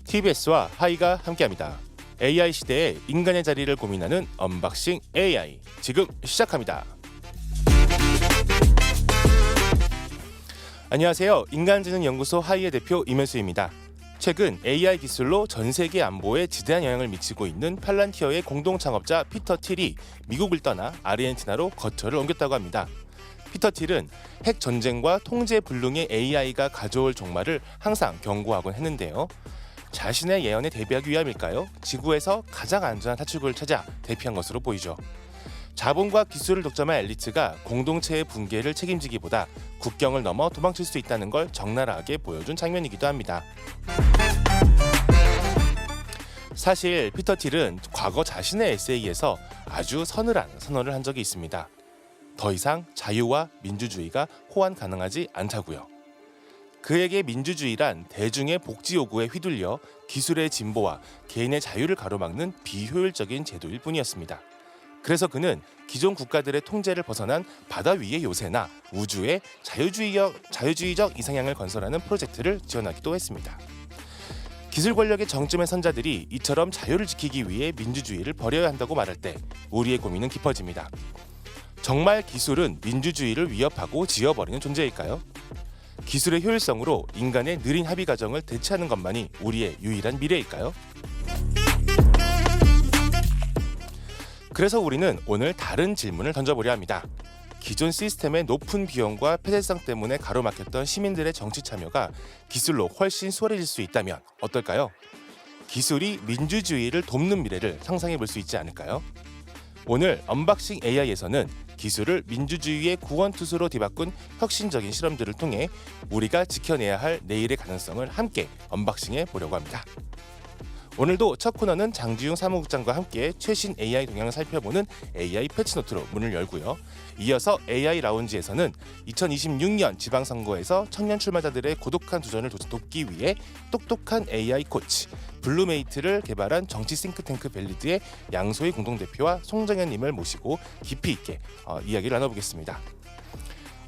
TBS와 하이가 함께합니다. AI 시대에 인간의 자리를 고민하는 언박싱 AI 지금 시작합니다. 안녕하세요. 인간지능연구소 하이의 대표 임현수입니다. 최근 AI 기술로 전 세계 안보에 지대한 영향을 미치고 있는 팔란티어의 공동 창업자 피터 틸이 미국을 떠나 아르헨티나로 거처를 옮겼다고 합니다. 피터 틸은 핵 전쟁과 통제 불능의 AI가 가져올 종말을 항상 경고하곤 했는데요. 자신의 예언에 대비하기 위함일까요? 지구에서 가장 안전한 탈출구를 찾아 대피한 것으로 보이죠. 자본과 기술을 독점한 엘리트가 공동체의 붕괴를 책임지기보다 국경을 넘어 도망칠 수 있다는 걸 적나라하게 보여준 장면이기도 합니다. 사실 피터 틸은 과거 자신의 에세이에서 아주 서늘한 선언을 한 적이 있습니다. 더 이상 자유와 민주주의가 호환 가능하지 않다고요. 그에게 민주주의란 대중의 복지 요구에 휘둘려 기술의 진보와 개인의 자유를 가로막는 비효율적인 제도일 뿐이었습니다. 그래서 그는 기존 국가들의 통제를 벗어난 바다 위의 요새나 우주의 자유주의적 이상향을 건설하는 프로젝트를 지원하기도 했습니다. 기술 권력의 정점의 선자들이 이처럼 자유를 지키기 위해 민주주의를 버려야 한다고 말할 때 우리의 고민은 깊어집니다. 정말 기술은 민주주의를 위협하고 지워버리는 존재일까요? 기술의 효율성으로 인간의 느린 합의 과정을 대체하는 것만이 우리의 유일한 미래일까요? 그래서 우리는 오늘 다른 질문을 던져보려 합니다. 기존 시스템의 높은 비용과 폐쇄성 때문에 가로막혔던 시민들의 정치 참여가 기술로 훨씬 수월해질 수 있다면 어떨까요? 기술이 민주주의를 돕는 미래를 상상해 볼 수 있지 않을까요? 오늘 언박싱 AI에서는 기술을 민주주의의 구원투수로 뒤바꾼 혁신적인 실험들을 통해 우리가 지켜내야 할 내일의 가능성을 함께 언박싱해 보려고 합니다. 오늘도 첫 코너는 장지웅 사무국장과 함께 최신 AI 동향을 살펴보는 AI 패치노트로 문을 열고요. 이어서 AI 라운지에서는 2026년 지방선거에서 청년 출마자들의 고독한 도전을 돕기 위해 똑똑한 AI 코치 블루메이트를 개발한 정치 싱크탱크 밸리드의 양소희 공동대표와 송정현님을 모시고 깊이 있게 이야기를 나눠보겠습니다.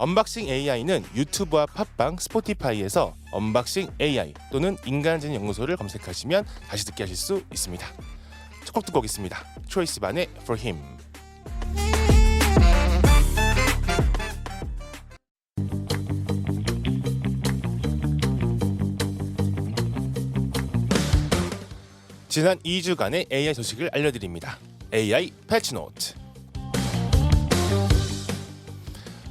언박싱 AI는 유튜브와 팟빵, 스포티파이에서 언박싱 AI 또는 인간지능연구소를 검색하시면 다시 듣게 하실 수 있습니다. 첫 곡 듣고 오겠습니다. 트로이스 반의 For Him. 지난 2주간의 AI 소식을 알려드립니다. AI 패치노트.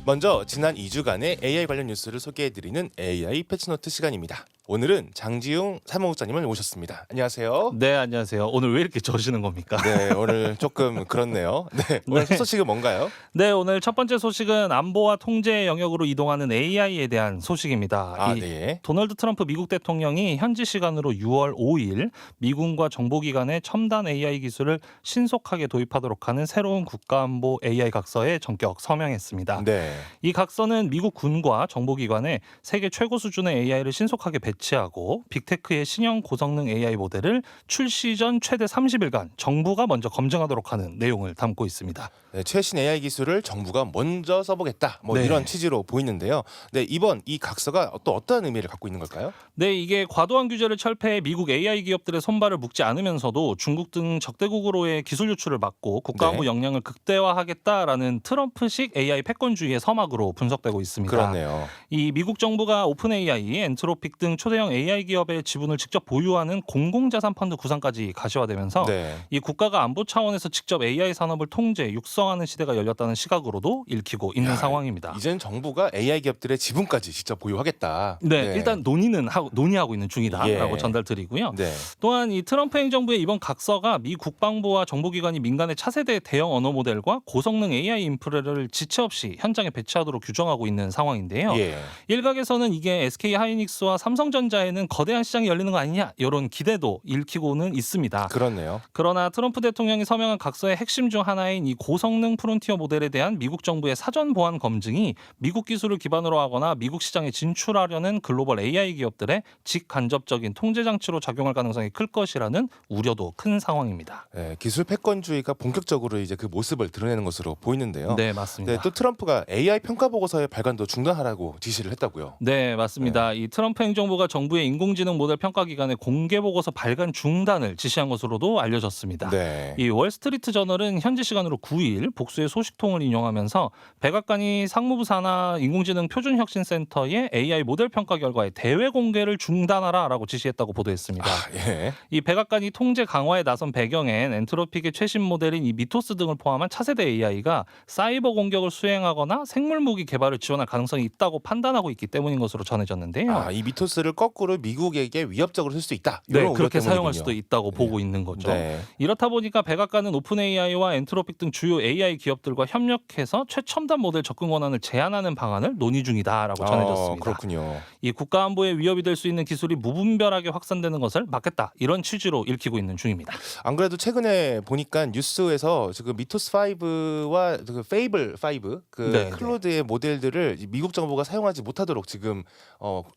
먼저 지난 2주간의 AI 관련 뉴스를 소개해드리는 AI 패치노트 시간입니다. 오늘은 장지웅 사무국장님을 모셨습니다. 안녕하세요. 네, 안녕하세요. 오늘 왜 이렇게 저시는 겁니까? 네, 오늘 조금 그렇네요. 네, 오늘 첫 소식은 뭔가요? 네, 오늘 첫 번째 소식은 안보와 통제 영역으로 이동하는 AI에 대한 소식입니다. 네. 도널드 트럼프 미국 대통령이 현지 시간으로 6월 5일 미군과 정보기관의 첨단 AI 기술을 신속하게 도입하도록 하는 새로운 국가안보 AI 각서에 전격 서명했습니다. 네. 이 각서는 미국 군과 정보기관에 세계 최고 수준의 AI를 신속하게 배치하고 빅테크의 신형 고성능 AI 모델을 출시 전 최대 30일간 정부가 먼저 검증하도록 하는 내용을 담고 있습니다. 네, 최신 AI 기술을 정부가 먼저 써보겠다. 네. 이런 취지로 보이는데요. 네, 이번 이 각서가 또 어떤 의미를 갖고 있는 걸까요? 네, 이게 과도한 규제를 철폐해 미국 AI 기업들의 손발을 묶지 않으면서도 중국 등 적대국으로의 기술 유출을 막고 국가안보 역량을 극대화하겠다라는 트럼프식 AI 패권주의의 서막으로 분석되고 있습니다. 그렇네요. 이 미국 정부가 오픈 AI, 엔트로픽 등 초대형 AI 기업의 지분을 직접 보유하는 공공자산 펀드 구상까지 가시화되면서 이 국가가 안보 차원에서 직접 AI 산업을 통제, 육성하는 시대가 열렸다는 시각으로도 읽히고 있는 상황입니다. 이젠 정부가 AI 기업들의 지분까지 직접 보유하겠다. 네, 일단 논의하고 있는 중이다라고 전달드리고요. 네. 또한 이 트럼프 행정부의 이번 각서가 미 국방부와 정보기관이 민간의 차세대 대형 언어 모델과 고성능 AI 인프라를 지체 없이 현장에 현장에 배치하도록 규정하고 있는 상황인데요. 예. 일각에서는 이게 SK 하이닉스와 삼성전자에는 거대한 시장이 열리는 거 아니냐 이런 기대도 읽히고는 있습니다. 그렇네요. 그러나 트럼프 대통령이 서명한 각서의 핵심 중 하나인 이 고성능 프론티어 모델에 대한 미국 정부의 사전 보안 검증이 미국 기술을 기반으로 하거나 미국 시장에 진출하려는 글로벌 AI 기업들의 직간접적인 통제 장치로 작용할 가능성이 클 것이라는 우려도 큰 상황입니다. 네, 기술 패권주의가 본격적으로 이제 그 모습을 드러내는 것으로 보이는데요. 네, 맞습니다. 네, 또 트럼프가 AI 평가 보고서의 발간도 중단하라고 지시를 했다고요. 네, 맞습니다. 이 트럼프 행정부가 정부의 인공지능 모델 평가 기관의 공개 보고서 발간 중단을 지시한 것으로도 알려졌습니다. 네. 이 월스트리트 저널은 현지 시간으로 9일 복수의 소식통을 인용하면서 백악관이 상무부 산하 인공지능 표준혁신센터의 AI 모델 평가 결과의 대외 공개를 중단하라라고 지시했다고 보도했습니다. 예. 이 백악관이 통제 강화에 나선 배경엔 엔트로픽의 최신 모델인 이 미토스 등을 포함한 차세대 AI가 사이버 공격을 수행하거나 생물 무기 개발을 지원할 가능성이 있다고 판단하고 있기 때문인 것으로 전해졌는데요. 이 미토스를 거꾸로 미국에게 위협적으로 쓸 수 있다. 네, 이런 그렇게 우려 사용할 때문이군요. 수도 있다고 보고 있는 거죠. 네. 이렇다 보니까 백악관은 오픈 AI와 엔트로픽 등 주요 AI 기업들과 협력해서 최첨단 모델 접근 권한을 제한하는 방안을 논의 중이다라고 전해졌습니다. 그렇군요. 이 국가 안보에 위협이 될 수 있는 기술이 무분별하게 확산되는 것을 막겠다 이런 취지로 읽히고 있는 중입니다. 안 그래도 최근에 보니까 뉴스에서 지금 미토스 5와 그 페이블 5 그 네, 클로드의 모델들을 미국 정부가 사용하지 못하도록 지금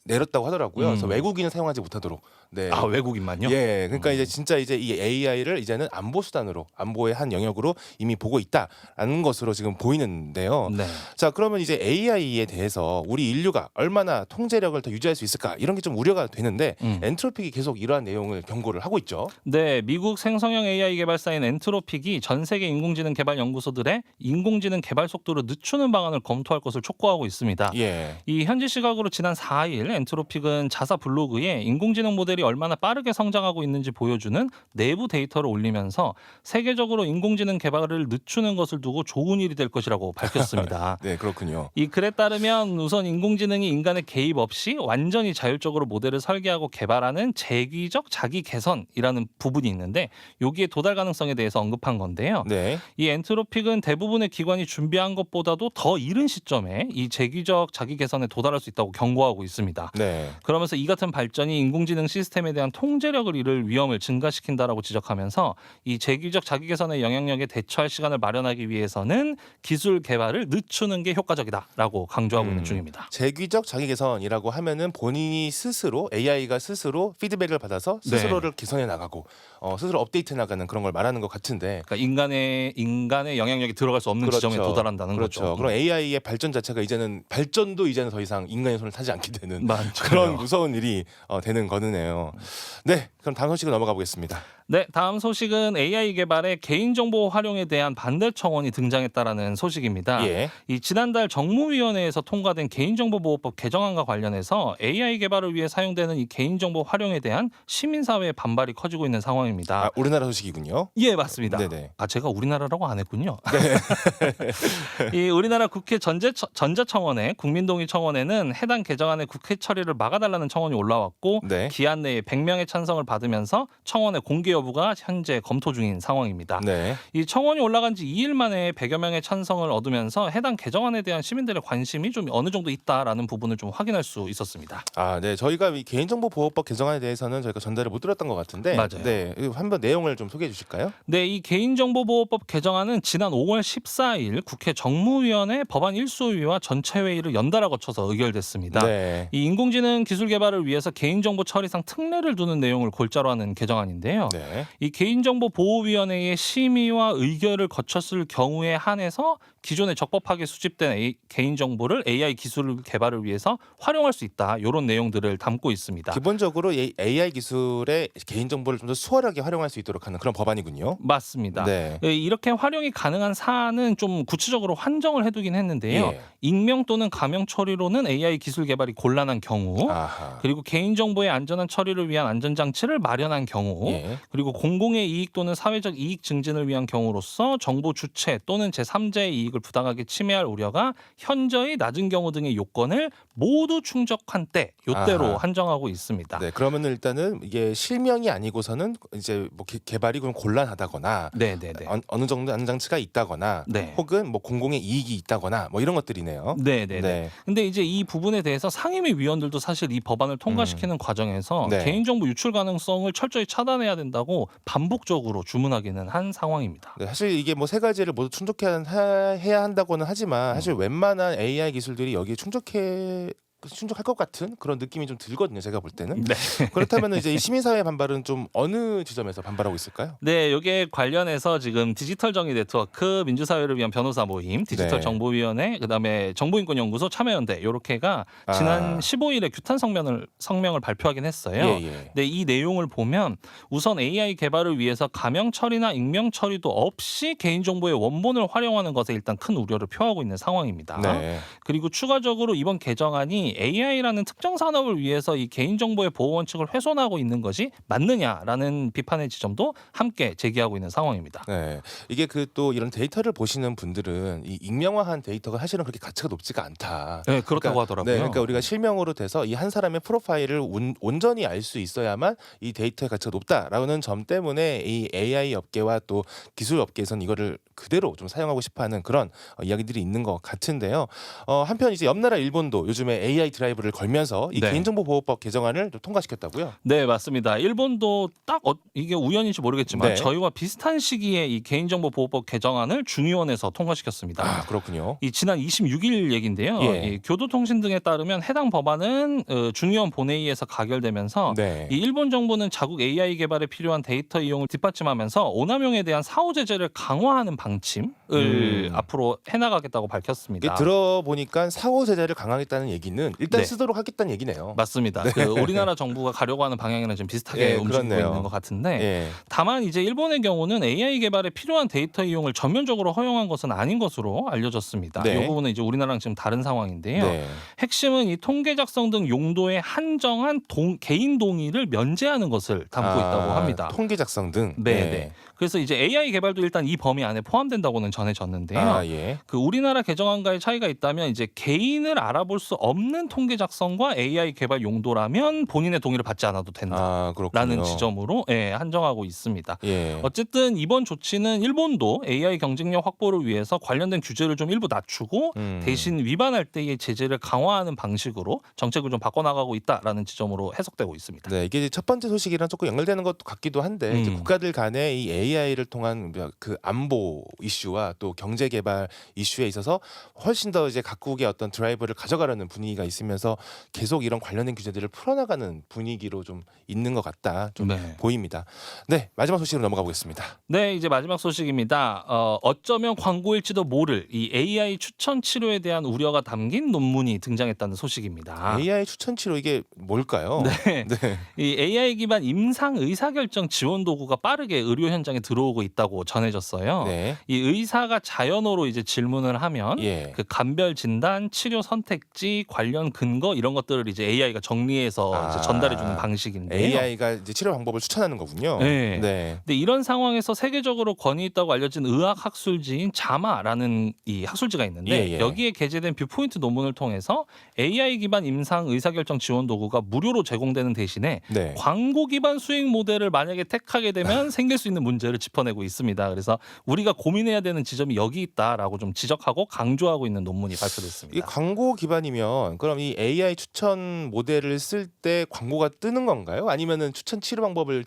내렸다고 하더라고요. 그래서 외국인은 사용하지 못하도록. 네. 아, 외국인만요? 예, 그러니까 이제 진짜 이제 이 AI를 이제는 안보 수단으로 안보의 한 영역으로 이미 보고 있다라는 것으로 지금 보이는데요. 네. 자, 그러면 이제 AI에 대해서 우리 인류가 얼마나 통제력을 더 유지할 수 있을까 이런 게 좀 우려가 되는데 엔트로픽이 계속 이러한 내용을 경고를 하고 있죠. 네, 미국 생성형 AI 개발사인 엔트로픽이 전 세계 인공지능 개발 연구소들의 인공지능 개발 속도를 늦추는 방안을 검토할 것을 촉구하고 있습니다. 예. 이 현지 시각으로 지난 4일 엔트로픽은 자사 블로그에 인공지능 모델이 얼마나 빠르게 성장하고 있는지 보여주는 내부 데이터를 올리면서 세계적으로 인공지능 개발을 늦추는 것을 두고 좋은 일이 될 것이라고 밝혔습니다. 네, 그렇군요. 이 글에 따르면 우선 인공지능이 인간의 개입 없이 완전히 자율적으로 모델을 설계하고 개발하는 재귀적 자기 개선이라는 부분이 있는데 여기에 도달 가능성에 대해서 언급한 건데요. 네. 이 엔트로픽은 대부분의 기관이 준비한 것보다도 더 이른 시점에 이 재귀적 자기 개선에 도달할 수 있다고 경고하고 있습니다. 네. 그러면서 이 같은 발전이 인공지능 시스템에 대한 통제력을 잃을 위험을 증가시킨다라고 지적하면서 이 재귀적 자기 개선의 영향력에 대처할 시간을 마련하기 위해서는 기술 개발을 늦추는 게 효과적이다라고 강조하고 있는 중입니다. 재귀적 자기 개선이라고 하면은 본인이 스스로 AI가 스스로 피드백을 받아서 스스로를 개선해 나가고 스스로 업데이트 나가는 그런 걸 말하는 것 같은데. 그러니까 인간의 영향력이 들어갈 수 없는 지점에 도달한다는 거죠. 그럼 AI의 발전 자체가 이제는 더 이상 인간의 손을 타지 않게 되는 맞죠. 그런 무서운 일이 되는 거네요. 네, 그럼 다음 소식으로 넘어가 보겠습니다. 네, 다음 소식은 AI 개발의 개인정보 활용에 대한 반대 청원이 등장했다라는 소식입니다. 예. 이 지난달 정무위원회에서 통과된 개인정보보호법 개정안과 관련해서 AI 개발을 위해 사용되는 이 개인정보 활용에 대한 시민사회의 반발이 커지고 있는 상황입니다. 우리나라 소식이군요. 예, 맞습니다. 네네. 제가 우리나라라고 안 했군요. 이 우리나라 국회 전자청원회 국민동의청원회는 해당 개정안의 국회 처리를 막아달라는 청원이 올라왔고 네. 기한 내에 100명의 찬성을 받으면서 청원의 공개 여부가 현재 검토 중인 상황입니다. 네. 이 청원이 올라간 지 2일 만에 100여 명의 찬성을 얻으면서 해당 개정안에 대한 시민들의 관심이 좀 어느 정도 있다라는 부분을 좀 확인할 수 있었습니다. 네. 저희가 이 개인정보보호법 개정안에 대해서는 저희가 전달을 못 드렸던 것 같은데. 맞아요. 네. 한번 내용을 좀 소개해 주실까요? 네, 이 개인정보보호법 개정안은 지난 5월 14일 국회 정무위원회 법안 1소위와 전체 회의를 연달아 거쳐서 의결됐습니다. 네. 이 인공지능 기술 개발을 위해서 개인정보 처리상 특례를 두는 내용을 골자로 하는 개정안인데요. 네. 이 개인정보보호위원회의 심의와 의결을 거쳤을 경우에 한해서 기존에 적법하게 수집된 개인정보를 AI 기술 개발을 위해서 활용할 수 있다. 이런 내용들을 담고 있습니다. 기본적으로 AI 기술의 개인정보를 좀 더 수월하게 활용할 수 있도록 하는 그런 법안이군요. 맞습니다. 네. 이렇게 활용이 가능한 사안은 좀 구체적으로 한정을 해두긴 했는데요. 예. 익명 또는 가명 처리로는 AI 기술 개발이 곤란한 경우, 아하. 그리고 개인정보의 안전한 처리를 위한 안전장치를 마련한 경우, 예. 그리고 공공의 이익 또는 사회적 이익 증진을 위한 경우로서 정보 주체 또는 제3자의 이익을 부당하게 침해할 우려가 현저히 낮은 경우 등의 요건을 모두 충족한 때, 요때로 아하. 한정하고 있습니다. 네, 그러면은 일단은 이게 실명이 아니고서는 이제 뭐 개발이 좀 곤란하다거나 네네네. 어느 정도 안전장치가 있다거나 네. 혹은 뭐 공공의 이익이 있다거나 된다거나 뭐 이런 것들이네요. 네네네. 네. 근데 이제 이 부분에 대해서 상임위 위원들도 사실 이 법안을 통과시키는 과정에서 네. 개인정보 유출 가능성을 철저히 차단해야 된다고 반복적으로 주문하기는 한 상황입니다. 네, 사실 이게 뭐 세 가지를 모두 충족해야 한다고는 하지만 사실 웬만한 AI 기술들이 여기에 충족할 것 같은 그런 느낌이 좀 들거든요. 제가 볼 때는. 네. 그렇다면 이제 이 시민사회 반발은 좀 어느 지점에서 반발하고 있을까요? 네, 여기에 관련해서 지금 디지털 정의 네트워크, 민주사회를 위한 변호사 모임, 디지털 네. 정보위원회, 그다음에 정보인권연구소, 참여연대 이렇게가 지난 15일에 규탄 성명을 발표하긴 했어요. 예. 네, 이 내용을 보면 우선 AI 개발을 위해서 가명 처리나 익명 처리도 없이 개인정보의 원본을 활용하는 것에 일단 큰 우려를 표하고 있는 상황입니다. 네. 그리고 추가적으로 이번 개정안이 AI라는 특정 산업을 위해서 이 개인정보의 보호 원칙을 훼손하고 있는 것이 맞느냐라는 비판의 지점도 함께 제기하고 있는 상황입니다. 네. 이게 그 또 이런 데이터를 보시는 분들은 이 익명화한 데이터가 사실은 그렇게 가치가 높지가 않다. 네, 그렇다고 그러니까, 하더라고요. 네, 그러니까 우리가 실명으로 돼서 이 한 사람의 프로파일을 온전히 알 수 있어야만 이 데이터의 가치가 높다라는 점 때문에 이 AI 업계와 또 기술 업계에서는 이거를 그대로 좀 사용하고 싶어하는 그런 이야기들이 있는 것 같은데요. 한편 이제 옆나라 일본도 요즘에 AI 드라이브를 걸면서 이 네. 개인정보보호법 개정안을 좀 통과시켰다고요? 네, 맞습니다. 일본도 딱 이게 우연인지 모르겠지만 네. 저희와 비슷한 시기에 이 개인정보보호법 개정안을 중의원에서 통과시켰습니다. 아, 그렇군요. 이 지난 26일 얘기인데요. 예. 이 교도통신 등에 따르면 해당 법안은 중의원 본회의에서 가결되면서 네. 이 일본 정부는 자국 AI 개발에 필요한 데이터 이용을 뒷받침하면서 오남용에 대한 사후 제재를 강화하는 방침을 앞으로 해나가겠다고 밝혔습니다. 이게 들어보니까 사후 제재를 강화하겠다는 얘기는 일단 네. 쓰도록 하겠다는 얘기네요. 맞습니다. 그 우리나라 정부가 가려고 하는 방향이랑 좀 비슷하게 예, 움직이고 그렇네요. 있는 것 같은데 예. 다만 이제 일본의 경우는 AI 개발에 필요한 데이터 이용을 전면적으로 허용한 것은 아닌 것으로 알려졌습니다. 네. 이 부분은 이제 우리나라랑 지금 다른 상황인데요. 네. 핵심은 이 통계 작성 등 용도에 한정한 개인 동의를 면제하는 것을 담고 있다고 합니다. 통계 작성 등. 네. 그래서 이제 AI 개발도 일단 이 범위 안에 포함된다고는 전해졌는데요. 아, 예. 그 우리나라 개정안과의 차이가 있다면 이제 개인을 알아볼 수 없는 통계 작성과 AI 개발 용도라면 본인의 동의를 받지 않아도 된다라는 그렇군요. 지점으로 한정하고 있습니다. 예. 어쨌든 이번 조치는 일본도 AI 경쟁력 확보를 위해서 관련된 규제를 좀 일부 낮추고 대신 위반할 때의 제재를 강화하는 방식으로 정책을 좀 바꿔나가고 있다라는 지점으로 해석되고 있습니다. 네, 이게 첫 번째 소식이랑 조금 연결되는 것 같기도 한데 이제 국가들 간의 이 AI를 통한 그 안보 이슈와 또 경제 개발 이슈에 있어서 훨씬 더 이제 각국의 어떤 드라이브를 가져가려는 분위기가 있으면서 계속 이런 관련된 규제들을 풀어나가는 분위기로 좀 있는 것 같다 좀 보입니다. 네, 마지막 소식으로 넘어가 보겠습니다. 네, 이제 마지막 소식입니다. 어쩌면 광고일지도 모를 이 AI 추천 치료에 대한 우려가 담긴 논문이 등장했다는 소식입니다. AI 추천 치료 이게 뭘까요? 네. 이 AI 기반 임상 의사결정 지원 도구가 빠르게 의료 현장에 들어오고 있다고 전해졌어요. 네. 이 의사가 자연어로 이제 질문을 하면 예. 그 감별 진단, 치료 선택지, 관련 근거 이런 것들을 이제 AI가 정리해서 이제 전달해 주는 방식인데요. AI가 이제 치료 방법을 추천하는 거군요. 네. 네. 근데 이런 상황에서 세계적으로 권위 있다고 알려진 의학 학술지인 자마라는 이 학술지가 있는데 여기에 게재된 뷰포인트 논문을 통해서 AI 기반 임상 의사결정 지원 도구가 무료로 제공되는 대신에 광고 기반 수익 모델을 만약에 택하게 되면 생길 수 있는 문제를 짚어내고 있습니다. 그래서 우리가 고민해야 되는 지점이 여기 있다라고 좀 지적하고 강조하고 있는 논문이 발표됐습니다. 이 광고 기반이면 그럼 이 AI 추천 모델을 쓸 때 광고가 뜨는 건가요? 아니면은 추천 치료 방법을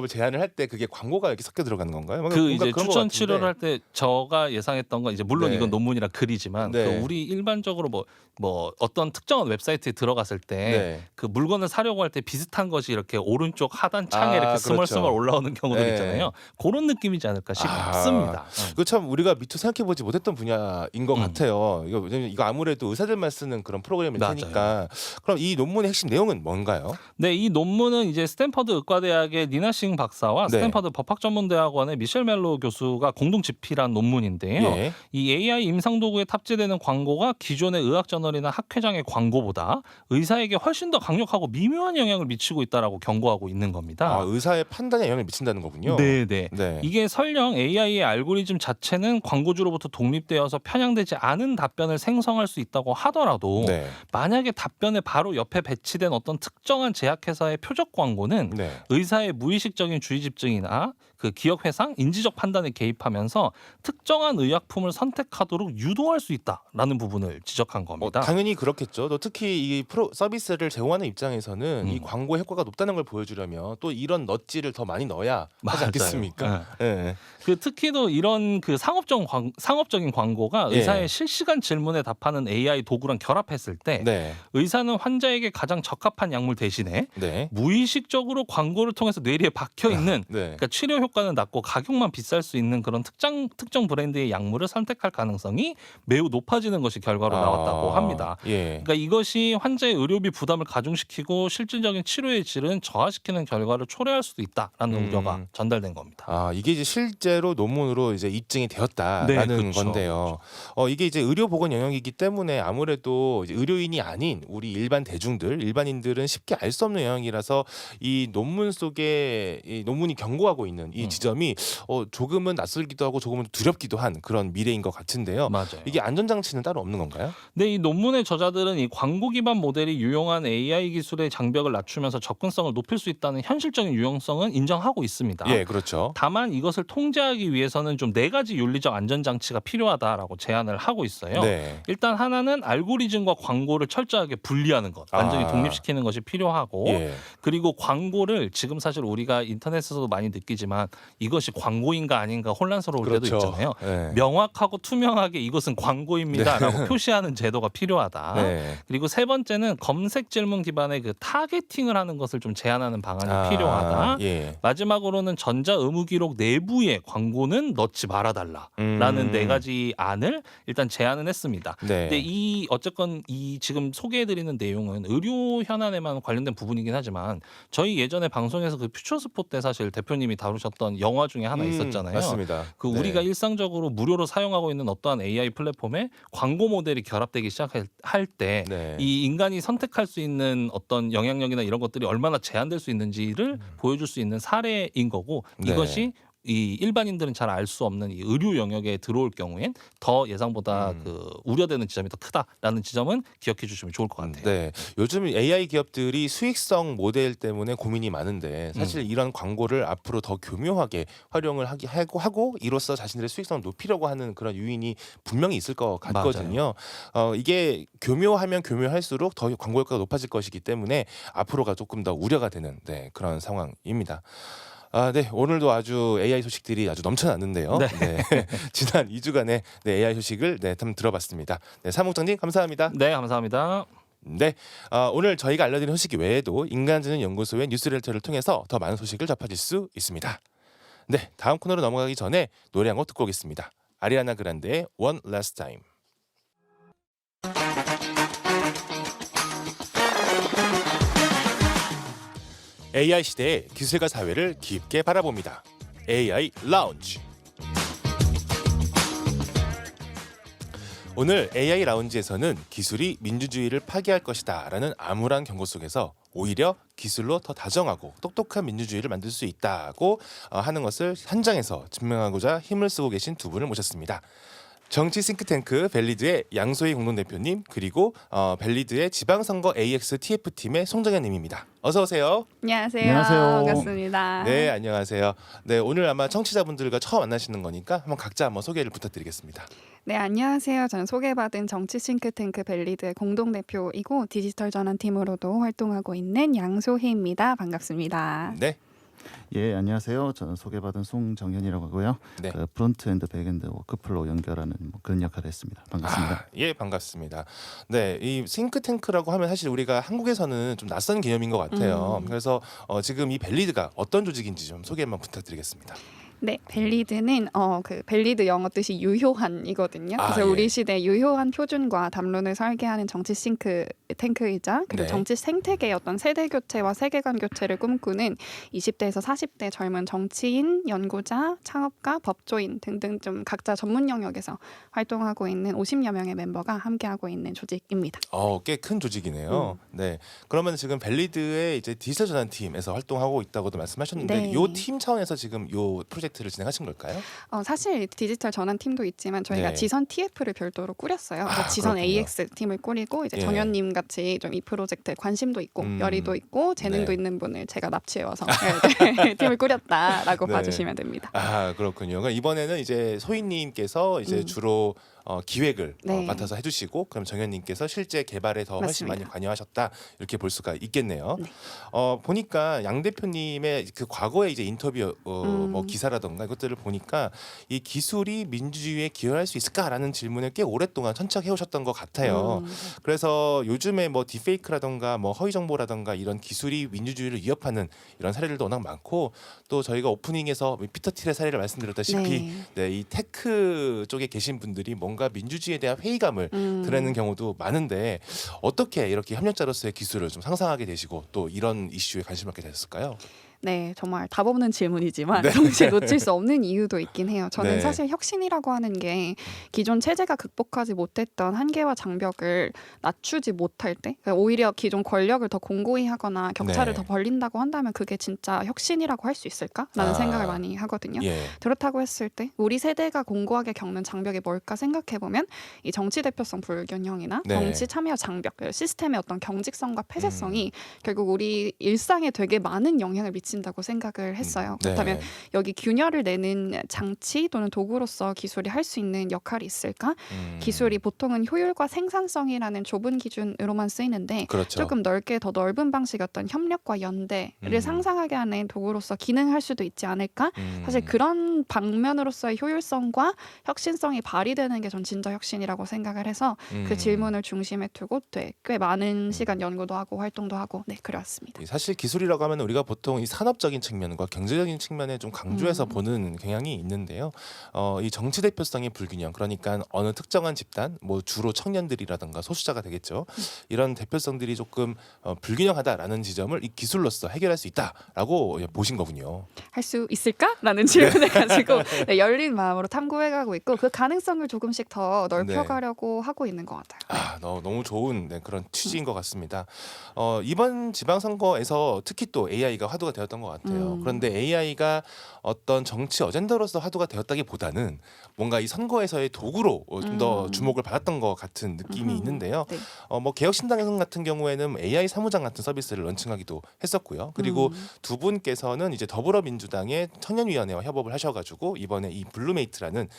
제안을 할 때 그게 광고가 이렇게 섞여 들어가는 건가요? 그 이제 추천 치료를 할 때 저가 예상했던 건 이제 물론 이건 논문이라 글이지만 그 우리 일반적으로 뭐 어떤 특정한 웹사이트에 들어갔을 때 그 물건을 사려고 할 때 비슷한 것이 이렇게 오른쪽 하단 창에 이렇게 스멀스멀 올라오는 경우들 있잖아요. 그런 느낌이지 않을까 싶습니다. 그 참 우리가 미처 생각해보지 못했던 분야인 것 같아요. 이거 아무래도 의사들만 쓰는 그런 프로그램일 테니까. 그럼 이 논문의 핵심 내용은 뭔가요? 네, 이 논문은 이제 스탠퍼드 의과대학의 니나싱 박사와 스탠퍼드 법학전문대학원의 미셸 멜로 교수가 공동 집필한 논문인데요. 이 AI 임상 도구에 탑재되는 광고가 기존의 의학 저널이나 학회장의 광고보다 의사에게 훨씬 더 강력하고 미묘한 영향을 미치고 있다라고 경고하고 있는 겁니다. 의사의 판단에 영향을 미친다는 거군요. 네. 이게 설령 AI의 알고리즘 자체는 광고주로부터 독립되어서 편향되지 않은 답변을 생성할 수 있다고 하더라도 하더라도 네. 만약에 답변에 바로 옆에 배치된 어떤 특정한 제약회사의 표적 광고는 네. 의사의 무의식적인 주의 집중이나 그 기억 회상, 인지적 판단에 개입하면서 특정한 의약품을 선택하도록 유도할 수 있다라는 부분을 지적한 겁니다. 당연히 그렇겠죠. 또 특히 이 프로 서비스를 제공하는 입장에서는 이 광고 효과가 높다는 걸 보여주려면 또 이런 넛지를 더 많이 넣어야 하지 맞아요. 않겠습니까? 네. 그 특히도 이런 그 상업적인 광고가 예. 의사의 실시간 질문에 답하는 AI 도구랑 결합했을 때 네. 의사는 환자에게 가장 적합한 약물 대신에 네. 무의식적으로 광고를 통해서 뇌리에 박혀 있는 네. 그러니까 치료 효과는 낮고 가격만 비쌀 수 있는 그런 특정 브랜드의 약물을 선택할 가능성이 매우 높아지는 것이 결과로 나왔다고 합니다. 예. 그러니까 이것이 환자의 의료비 부담을 가중시키고 실질적인 치료의 질은 저하시키는 결과를 초래할 수도 있다라는 우려가 전달된 겁니다. 이게 이제 실제로 논문으로 이제 입증이 되었다라는 네, 그렇죠. 건데요. 이게 이제 의료보건 영역이기 때문에 아무래도 이제 의료인이 아닌 우리 일반인들은 쉽게 알 수 없는 영역이라서 이 논문 속에 이 논문이 경고하고 있는 이 지점이 조금은 낯설기도 하고 조금은 두렵기도 한 그런 미래인 것 같은데요. 맞아요. 이게 안전장치는 따로 없는 건가요? 네, 이 논문의 저자들은 이 광고 기반 모델이 유용한 AI 기술의 장벽을 낮추면서 접근성을 높일 수 있다는 현실적인 유용성은 인정하고 있습니다. 예, 그렇죠. 다만 이것을 통제하기 위해서는 좀 4가지 윤리적 안전장치가 필요하다라고 제안을 하고 있어요. 네. 일단 하나는 알고리즘과 광고를 철저하게 분리하는 것, 완전히 독립시키는 것이 필요하고 예. 그리고 광고를 지금 사실 우리가 인터넷에서도 많이 느끼지만 이것이 광고인가 아닌가 혼란스러울 때도 그렇죠. 있잖아요. 네. 명확하고 투명하게 이것은 광고입니다라고 표시하는 제도가 필요하다. 네. 그리고 세 번째는 검색 질문 기반의 그 타겟팅을 하는 것을 좀 제한하는 방안이 필요하다. 예. 마지막으로는 전자 의무 기록 내부에 광고는 넣지 말아달라라는 4가지 안을 일단 제안은 했습니다. 네. 근데 어쨌건 이 지금 소개해드리는 내용은 의료 현안에만 관련된 부분이긴 하지만 저희 예전에 방송에서 그 퓨처스포 때 사실 대표님이 다루셨던 영화 중에 하나 있었잖아요. 맞습니다. 그 네. 우리가 일상적으로 무료로 사용하고 있는 어떠한 AI 플랫폼에 광고 모델이 결합되기 시작할 때 네. 이 인간이 선택할 수 있는 어떤 영향력이나 이런 것들이 얼마나 제한될 수 있는지를 보여줄 수 있는 사례인 거고 네. 이것이 이 일반인들은 잘 알 수 없는 이 의료 영역에 들어올 경우엔 더 예상보다 그 우려되는 지점이 더 크다라는 지점은 기억해 주시면 좋을 것 같아요. 네, 요즘 AI 기업들이 수익성 모델 때문에 고민이 많은데 사실 이런 광고를 앞으로 더 교묘하게 활용을 하고 이로써 자신들의 수익성을 높이려고 하는 그런 요인이 분명히 있을 것 같거든요. 이게 교묘하면 교묘할수록 더 광고 효과가 높아질 것이기 때문에 앞으로가 조금 더 우려가 되는 그런 상황입니다. 네, 오늘도 아주 AI 소식들이 아주 넘쳐났는데요. 네. 네. 지난 2주간의 AI 소식을 한번 들어봤습니다. 네, 사무국장님 감사합니다. 네, 감사합니다. 네, 오늘 저희가 알려드린 소식 외에도 인간지능 연구소의 뉴스레터를 통해서 더 많은 소식을 접하실 수 있습니다. 네, 다음 코너로 넘어가기 전에 노래 한 곡 듣고 오겠습니다. 아리아나 그란데의 One Last Time. AI 시대의 기술과 사회를 깊게 바라봅니다. AI 라운지. 오늘 AI 라운지에서는 기술이 민주주의를 파괴할 것이다 라는 암울한 경고 속에서 오히려 기술로 더 다정하고 똑똑한 민주주의를 만들 수 있다고 하는 것을 현장에서 증명하고자 힘을 쓰고 계신 두 분을 모셨습니다. 정치 싱크탱크 벨리드의 양소희 공동대표님 그리고 벨리드의 지방선거 AX TF팀의 송정현님입니다. 어서 오세요. 안녕하세요. 안녕하세요. 반갑습니다. 네, 안녕하세요. 네, 오늘 아마 청취자분들과 처음 만나시는 거니까 한번 각자 한번 소개를 부탁드리겠습니다. 네, 안녕하세요. 저는 소개받은 정치 싱크탱크 벨리드의 공동대표이고 디지털 전환팀으로도 활동하고 있는 양소희입니다. 반갑습니다. 네. 예, 안녕하세요. 저는 소개받은 송정현이라고 하고요. 네. 그 프론트엔드 백엔드 워크플로우 연결하는 그런 역할을 했습니다. 반갑습니다. 예, 반갑습니다. 네, 이 싱크탱크라고 하면 사실 우리가 한국에서는 좀 낯선 개념인 것 같아요. 그래서 지금 이 벨리드가 어떤 조직인지 좀 소개 한번 부탁드리겠습니다. 네, 벨리드는 그 벨리드 영어 뜻이 유효한이거든요. 그래서 예. 우리 시대 유효한 표준과 담론을 설계하는 정치 싱크탱크이자 그리고 네. 정치 생태계의 어떤 세대 교체와 세계관 교체를 꿈꾸는 20대에서 40대 젊은 정치인, 연구자, 창업가, 법조인 등등 좀 각자 전문 영역에서 활동하고 있는 50여 명의 멤버가 함께하고 있는 조직입니다. 꽤 큰 조직이네요. 네, 그러면 지금 벨리드의 이제 디지털 전환팀에서 활동하고 있다고도 말씀하셨는데 네. 이 팀 차원에서 지금 이 프로젝트 프로젝트를 진행하신 걸까요? 사실 디지털 전환팀도 있지만 저희가 네. 지선 TF를 별도로 꾸렸어요. 그래서 지선 그렇군요. AX 팀을 꾸리고 이제 예. 정현님 같이 좀 이 프로젝트에 관심도 있고 열의도 있고 재능도 있는 분을 제가 납치해와서 팀을 꾸렸다라고 네. 봐주시면 됩니다. 그렇군요. 그럼 이번에는 이제 소희님께서 이제 주로 기획을 네. 맡아서 해주시고, 그럼 정현님께서 실제 개발에 더 훨씬 맞습니다. 많이 관여하셨다, 이렇게 볼 수가 있겠네요. 네. 보니까 양 대표님의 그 과거의 이제 인터뷰 뭐 기사라던가 이것들을 보니까 이 기술이 민주주의에 기여할 수 있을까라는 질문을 꽤 오랫동안 천착해 오셨던 것 같아요. 그래서 요즘에 뭐 딥페이크라던가 뭐 허위 정보라던가 이런 기술이 민주주의를 위협하는 이런 사례들도 워낙 많고, 또 저희가 오프닝에서 피터 틸의 사례를 말씀드렸다시피 네, 이 테크 쪽에 계신 분들이 뭔가 민주주의에 대한 회의감을 드러내는 경우도 많은데, 어떻게 이렇게 협력자로서의 기술을 좀 상상하게 되시고 또 이런 이슈에 관심을 갖게 되셨을까요? 네, 정말 답 없는 질문이지만 네. 동시에 놓칠 수 없는 이유도 있긴 해요. 저는 네. 사실 혁신이라고 하는 게 기존 체제가 극복하지 못했던 한계와 장벽을 낮추지 못할 때, 그러니까 오히려 기존 권력을 더 공고히 하거나 격차를 네. 더 벌린다고 한다면 그게 진짜 혁신이라고 할 수 있을까라는 생각을 많이 하거든요. 예. 그렇다고 했을 때 우리 세대가 공고하게 겪는 장벽이 뭘까 생각해보면 이 정치 대표성 불균형이나 네. 정치 참여 장벽, 시스템의 어떤 경직성과 폐쇄성이 결국 우리 일상에 되게 많은 영향을 미친다고 생각을 했어요. 그렇다면 여기 균열을 내는 장치 또는 도구로서 기술이 할 수 있는 역할이 있을까? 기술이 보통은 효율과 생산성이라는 좁은 기준으로만 쓰이는데 그렇죠. 조금 넓게 더 넓은 방식의 어떤 협력과 연대를 상상하게 하는 도구로서 기능할 수도 있지 않을까? 사실 그런 방면으로서의 효율성과 혁신성이 발휘되는 게 전 진짜 혁신이라고 생각을 해서 그 질문을 중심에 두고 꽤 많은 시간 연구도 하고 활동도 하고 그래왔습니다. 사실 기술이라고 하면 우리가 보통 이 산업적인 측면과 경제적인 측면에 좀 강조해서 보는 경향이 있는데요. 이 정치 대표성의 불균형, 그러니까 어느 특정한 집단, 뭐 주로 청년들이라든가 소수자가 되겠죠. 이런 대표성들이 조금 불균형하다라는 지점을 이 기술로서 해결할 수 있다라고 보신 거군요. 할 수 있을까라는 질문을 가지고 열린 마음으로 탐구해가고 있고 그 가능성을 조금씩 더 넓혀가려고 하고 있는 것 같아요. 너무 좋은 그런 취지인 것 같습니다. 이번 지방선거에서 특히 또 AI가 화두가 되었던 것 같아요. 그런데 AI가 어떤 정치 어젠다로서 화두가 되었다기보다는 뭔가 이 선거에서의 도구로 좀 더 주목을 받았던 것 같은 느낌이 있는데요. 네. 뭐 개혁신당 같은 경우에는 AI 사무장 같은 서비스를 런칭하기도 했었고요. 그리고 두 분께서는 이제 더불어민주당의 청년위원회와 협업을 하셔가지고 이번에 이 블루메이트라는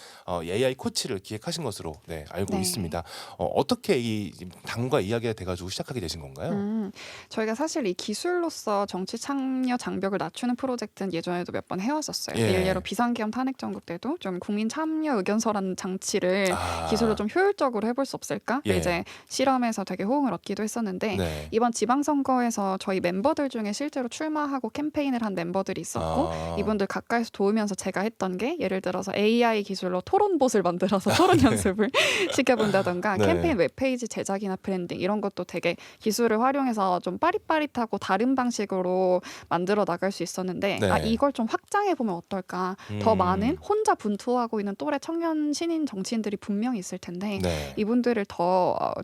AI 코치를 기획하신 것으로 알고 있습니다. 어떻게 이 당과 이야기가 돼가지고 시작하게 되신 건가요? 저희가 사실 이 기술로서 정치 참여 장벽을 낮추는 프로젝트는 예전에도 몇 번 해왔었어요. 일례로 비상계엄 탄핵정국 때도 좀 국민 참여 의견서라는 장치를 기술로 좀 효율적으로 해볼 수 없을까? 이제 실험에서 되게 호응을 얻기도 했었는데 이번 지방선거에서 저희 멤버들 중에 실제로 출마하고 캠페인을 한 멤버들이 있었고 이분들 가까이서 도우면서 제가 했던 게 예를 들어서 AI 기술로 토론봇을 만들어서 토론 연습을 시켜본다던가 캠페인 웹페이지 제작이나 브랜딩 이런 것도 되게 기술을 활용해서 좀 빠릿빠릿하고 다른 방식으로 만들어 나갈 수 있었는데 이걸 좀 확장해 보면 어떨까? 더 많은 혼자 분투하고 있는 또래 청년 신인 정치인들이 분명히 있을 텐데 이분들을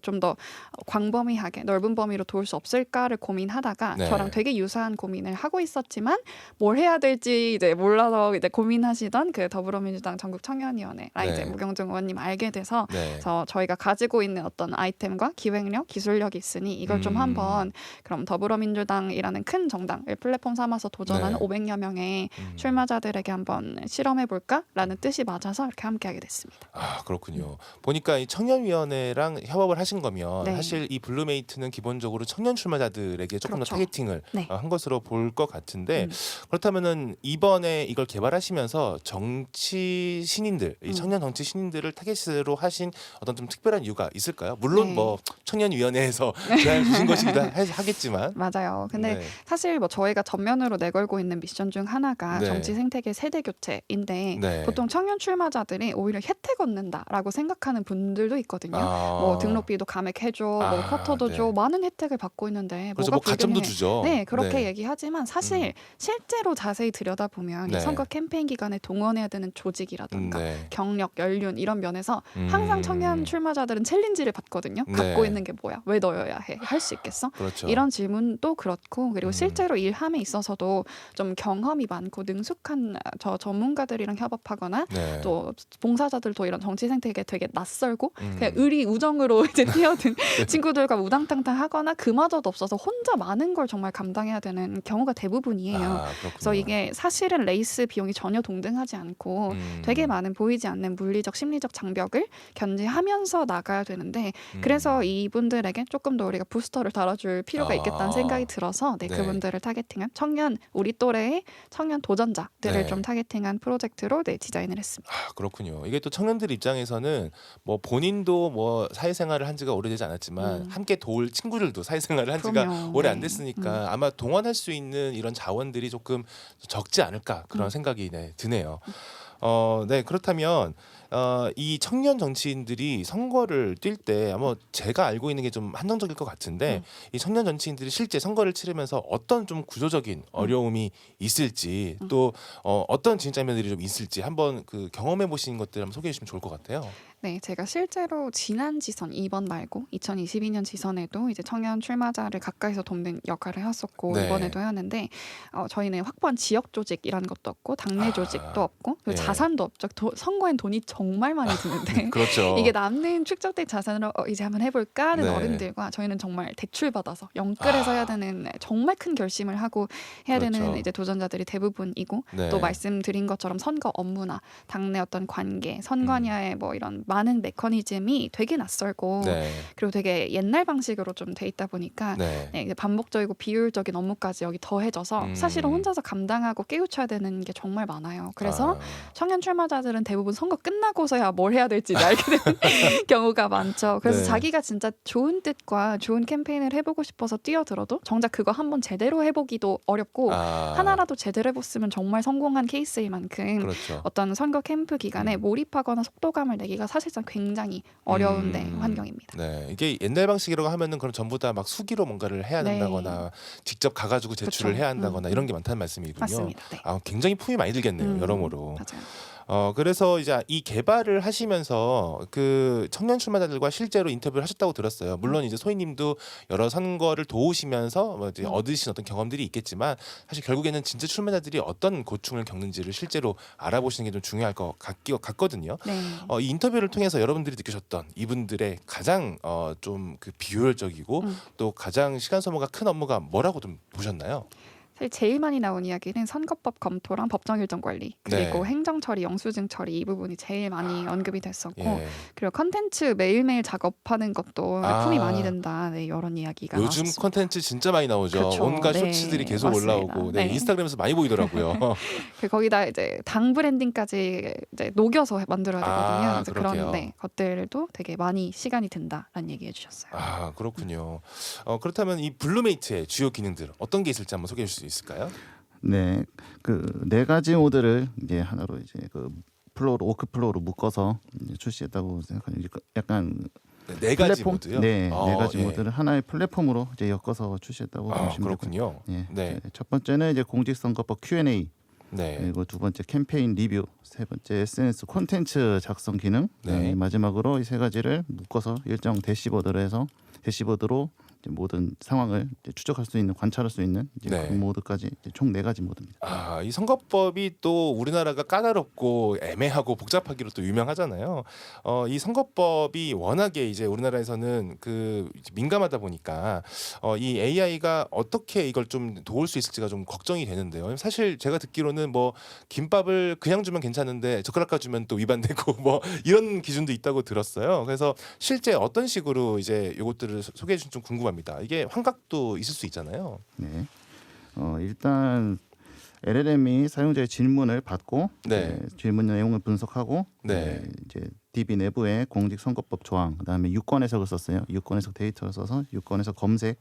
좀 더 광범위하게 넓은 범위로 도울 수 없을까를 고민하다가 저랑 되게 유사한 고민을 하고 있었지만 뭘 해야 될지 이제 몰라서 이제 고민하시던 그 더불어민주당 전국 청년위원회랑 이제 무경중 의원님 알게 돼서 그래서 저희가 가지고 있는 어떤 아이템과 기획력, 기술력이 있으니 이걸 좀 한번 그럼 더불어민주당이라는 큰 정당을 플랫폼 삼아서 도전하는 500여 명의 출마자들에게 한번 실험해볼까라는 뜻이 맞아서 이렇게 함께하게 됐습니다. 그렇군요. 보니까 이 청년위원회랑 협업을 하신 거면 사실 이 블루메이트는 기본적으로 청년 출마자들에게 조금 더 타겟팅을 한 것으로 볼 것 같은데 그렇다면은 이번에 이걸 개발하시면서 정치 신인들, 이 청년 정치 신인들을 타겟으로 하신 어떤 좀 특별한 이유가 있을까요? 물론 뭐 청년위원회에서 제안을 주신 것이기도 하겠지만 맞아요. 근데 사실 뭐 저희가 전면으로 내걸고 있는 미션 중 하나가 정치 생태계 세대 교체인데 보통 청년 출마자들이 오히려 혜택 얻는다라고 생각하는 분들도 있거든요. 뭐 등록비도 감액해줘, 뭐 쿼터도 줘, 많은 혜택을 받고 있는데 그래서 뭐가 뭐 가점도 불균형해. 주죠. 그렇게 얘기하지만 사실 실제로 자세히 들여다보면 이 선거 캠페인 기간에 동원해야 되는 조직이라든가 경력, 연륜 이런 면에서 항상 청년 출마자들은 챌린지를 받거든요. 갖고 있는 게 뭐야? 왜 너여야 해? 할 수 있겠어? 그렇죠. 이런 질문도 그렇고 그리고 실제로 일함에 있어서 중에서도 좀 경험이 많고 능숙한 저 전문가들이랑 협업하거나 네. 또 봉사자들도 이런 정치 생태계에 되게 낯설고 음. 그냥 의리 우정으로 이제 뛰어든 네. 친구들과 우당탕탕 하거나 그마저도 없어서 혼자 많은 걸 정말 감당해야 되는 경우가 대부분이에요. 그렇군요. 그래서 이게 사실은 레이스 비용이 전혀 동등하지 않고 되게 많은 보이지 않는 물리적 심리적 장벽을 견제하면서 나가야 되는데 그래서 이분들에게 조금 더 우리가 부스터를 달아줄 필요가 있겠다는 생각이 들어서 네, 네. 그분들을 타겟팅한 청년 우리 또래의 청년 도전자들을 네. 좀 타겟팅한 프로젝트로 네, 디자인을 했습니다. 그렇군요. 이게 또 청년들 입장에서는 뭐 본인도 뭐 사회생활을 한 지가 오래되지 않았지만 함께 도울 친구들도 사회생활을 한 지가 그럼요. 오래 네. 안 됐으니까 아마 동원할 수 있는 이런 자원들이 조금 적지 않을까 그런 생각이 네, 드네요. 네, 그렇다면 이 청년 정치인들이 선거를 뛸 때 아마 제가 알고 있는 게 좀 한정적일 것 같은데 이 청년 정치인들이 실제 선거를 치르면서 어떤 좀 구조적인 어려움이 있을지 또 어떤 진짜면들이 좀 있을지 한번 그 경험해 보신 것들 한번 소개해 주시면 좋을 것 같아요. 네, 제가 실제로 지난 지선 이번 말고 2022년 지선에도 이제 청년 출마자를 가까이서 돕는 역할을 했었고 네. 이번에도 해왔는데 저희는 확보한 지역 조직이라는 것도 없고 당내 조직도 없고 그리고 예. 자산도 없죠. 선거엔 돈이 정말 많이 드는데 그렇죠. 이게 남는 축적된 자산으로 이제 한번 해볼까 하는 네. 어른들과 저희는 정말 대출 받아서 영끌해서 해야 되는 정말 큰 결심을 하고 해야 그렇죠. 되는 이제 도전자들이 대부분이고 네. 또 말씀드린 것처럼 선거 업무나 당내 어떤 관계, 선관위의 뭐 이런 많은 메커니즘이 되게 낯설고 네. 그리고 되게 옛날 방식으로 좀 돼 있다 보니까 네. 네, 이제 반복적이고 비효율적인 업무까지 여기 더해져서 사실은 혼자서 감당하고 깨우쳐야 되는 게 정말 많아요. 그래서 청년 출마자들은 대부분 선거 끝나고서야 뭘 해야 될지 알게 되는 경우가 많죠. 그래서 네. 자기가 진짜 좋은 뜻과 좋은 캠페인을 해보고 싶어서 뛰어들어도 정작 그거 한번 제대로 해보기도 어렵고 하나라도 제대로 해봤으면 정말 성공한 케이스일 만큼 그렇죠. 어떤 선거 캠프 기간에 몰입하거나 속도감을 내기가 사실상 굉장히 어려운 네, 환경입니다. 네, 이게 옛날 방식이라고 하면은 그럼 전부 다 막 수기로 뭔가를 해야 네. 된다거나 직접 가가지고 제출을 그쵸. 해야 한다거나 이런 게 많다는 말씀이군요. 맞습니다. 네. 굉장히 품이 많이 들겠네요, 여러모로. 맞아요. 그래서 이제 이 개발을 하시면서 그 청년 출마자들과 실제로 인터뷰를 하셨다고 들었어요. 물론 이제 소희님도 여러 선거를 도우시면서 뭐 이제 얻으신 어떤 경험들이 있겠지만 사실 결국에는 진짜 출마자들이 어떤 고충을 겪는지를 실제로 알아보시는 게 좀 중요할 것 같거든요. 네. 이 인터뷰를 통해서 여러분들이 느끼셨던 이분들의 가장 좀 그 비효율적이고 또 가장 시간 소모가 큰 업무가 뭐라고 좀 보셨나요? 사실 제일 많이 나온 이야기는 선거법 검토랑 법정 일정 관리 그리고 네. 행정 처리, 영수증 처리 이 부분이 제일 많이 언급이 됐었고 예. 그리고 컨텐츠 매일매일 작업하는 것도 품이 많이 든다. 네, 이런 이야기가 요즘 나왔습니다. 컨텐츠 진짜 많이 나오죠. 그렇죠. 온갖 네, 쇼츠들이 계속 맞습니다. 올라오고 네, 네. 인스타그램에서 많이 보이더라고요. 거기다 이제 당 브랜딩까지 이제 녹여서 만들어야 되거든요. 그래서 그렇게요. 그런 네, 것들도 되게 많이 시간이 든다라는 얘기해 주셨어요. 그렇군요. 그렇다면 이 블루메이트의 주요 기능들 어떤 게 있을지 한번 소개해 주실 수 있을까요? 네, 그 네 가지 모드를 이제 하나로 이제 그 플로우로 워크 플로우로 묶어서 이제 출시했다고 생각하는 약간 네 가지 플랫폼? 모드요? 네, 네 가지 예. 모드를 하나의 플랫폼으로 이제 엮어서 출시했다고 보시면 되고요. 그렇군요. 예, 네. 첫 번째는 이제 공직선거법 Q&A, 네. 그리고 두 번째 캠페인 리뷰, 세 번째 SNS 콘텐츠 작성 기능, 네. 마지막으로 이 세 가지를 묶어서 일정 대시보드로 해서 대시보드로 이제 모든 상황을 이제 추적할 수 있는, 관찰할 수 있는 이제 네. 그 모드까지 총 네 가지 모드입니다. 이 선거법이 또 우리나라가 까다롭고 애매하고 복잡하기로 또 유명하잖아요. 이 선거법이 워낙에 이제 우리나라에서는 그 민감하다 보니까 이 AI가 어떻게 이걸 좀 도울 수 있을지가 좀 걱정이 되는데요. 사실 제가 듣기로는 뭐 김밥을 그냥 주면 괜찮은데 젓가락 주면 또 위반되고 뭐 이런 기준도 있다고 들었어요. 그래서 실제 어떤 식으로 이제 이것들을 소개해 주시면 좀 궁금합니다. 이게 환각도 있을 수 있잖아요. 네. 일단 LLM이 사용자의 질문을 받고 네. 질문 내용을 분석하고 네. 이제 DB 내부에 공직선거법 조항, 그다음에 유권 해석을 썼어요. 유권 해석 데이터를 써서 유권 해석 검색.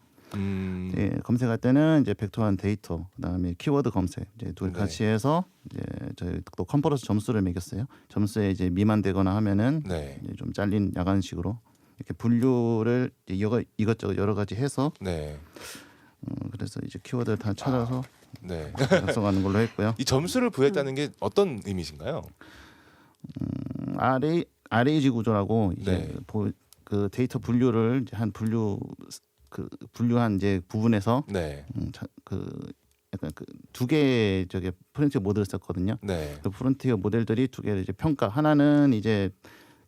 검색할 때는 이제 벡터한 데이터, 그다음에 키워드 검색 이제 둘 네. 같이 해서 이제 저희 또 컴퍼러스 점수를 매겼어요. 점수에 이제 미만되거나 하면은 네. 이제 좀 잘린 야간식으로 이렇게 분류를 이제 이것저것 여러 가지 해서 네. 그래서 이제 키워드를 다 찾아서 네. 작성하는 걸로 했고요. 이 점수를 부여했다는 게 어떤 의미신가요? RAG 구조라고 이제 네. 그 데이터 분류를 이제 한 분류한 이제 부분에서 네. 그 약간 그 두 개의 저기 프론티어 모델을 썼거든요. 네. 그 프론티어 모델들이 두 개를 이제 평가. 하나는 이제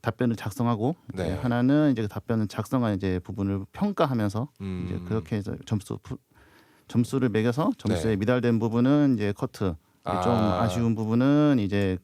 답변을 작성하고 네. 이제 하나는 이제 그 답변을 작성한 이제 부분을 평가하면서 이제 그렇게 해서 점수를 매겨서 점수에 네. 미달된 부분은 이제 커트. 좀 아쉬운 부분은 이제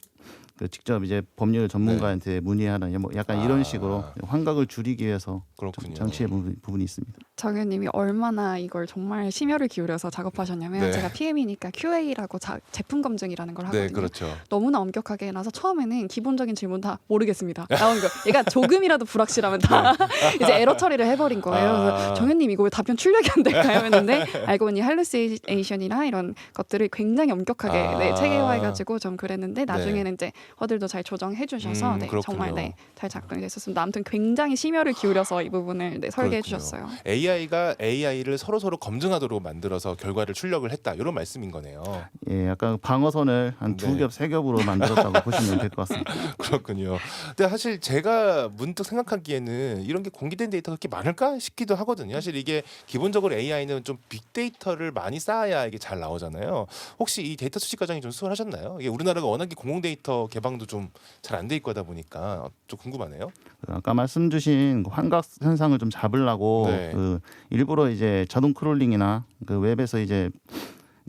그 직접 이제 법률 전문가한테 문의하는 뭐 약간 이런 식으로 환각을 줄이기 위해서 그렇군요. 장치의 부분이 있습니다. 정 의원님이 얼마나 이걸 정말 심혈을 기울여서 작업하셨냐면 네. 제가 PM이니까 QA라고 제품 검증이라는 걸 하거든요. 네, 그렇죠. 너무나 엄격하게 해놔서 처음에는 기본적인 질문 다 모르겠습니다. 나온 거. 얘가 조금이라도 불확실하면 다 이제 에러 처리를 해버린 거예요. 그래서 정 의원님 이거 왜 답변 출력이 안 될까요? 했는데 알고 보니 할루시네이션이나 이런 것들을 굉장히 엄격하게 네, 체계화해가지고 좀 그랬는데 나중에는 이제 허들도 잘 조정해 주셔서 네, 정말 네, 잘 작동이 됐었습니다. 아무튼 굉장히 심혈을 기울여서 이 부분을 네, 설계해 주셨어요. AI가 AI를 서로 검증하도록 만들어서 결과를 출력을 했다. 이런 말씀인 거네요. 예, 약간 방어선을 한 두 겹, 세 겹으로 만들었다고 보시면 될 것 같습니다. 그렇군요. 근데 사실 제가 문득 생각하기에는 이런 게 공개된 데이터가 그렇게 많을까 싶기도 하거든요. 사실 이게 기본적으로 AI는 좀 빅데이터를 많이 쌓아야 이게 잘 나오잖아요. 혹시 이 데이터 수집 과정이 좀 수월하셨나요? 이게 우리나라가 워낙에 공공 데이터 개방도 좀 잘 안 돼 있고 하다 보니까 좀 궁금하네요. 아까 말씀 주신 환각 현상을 좀 잡으려고 네. 그 일부러 이제 자동 크롤링이나 그 웹에서 이제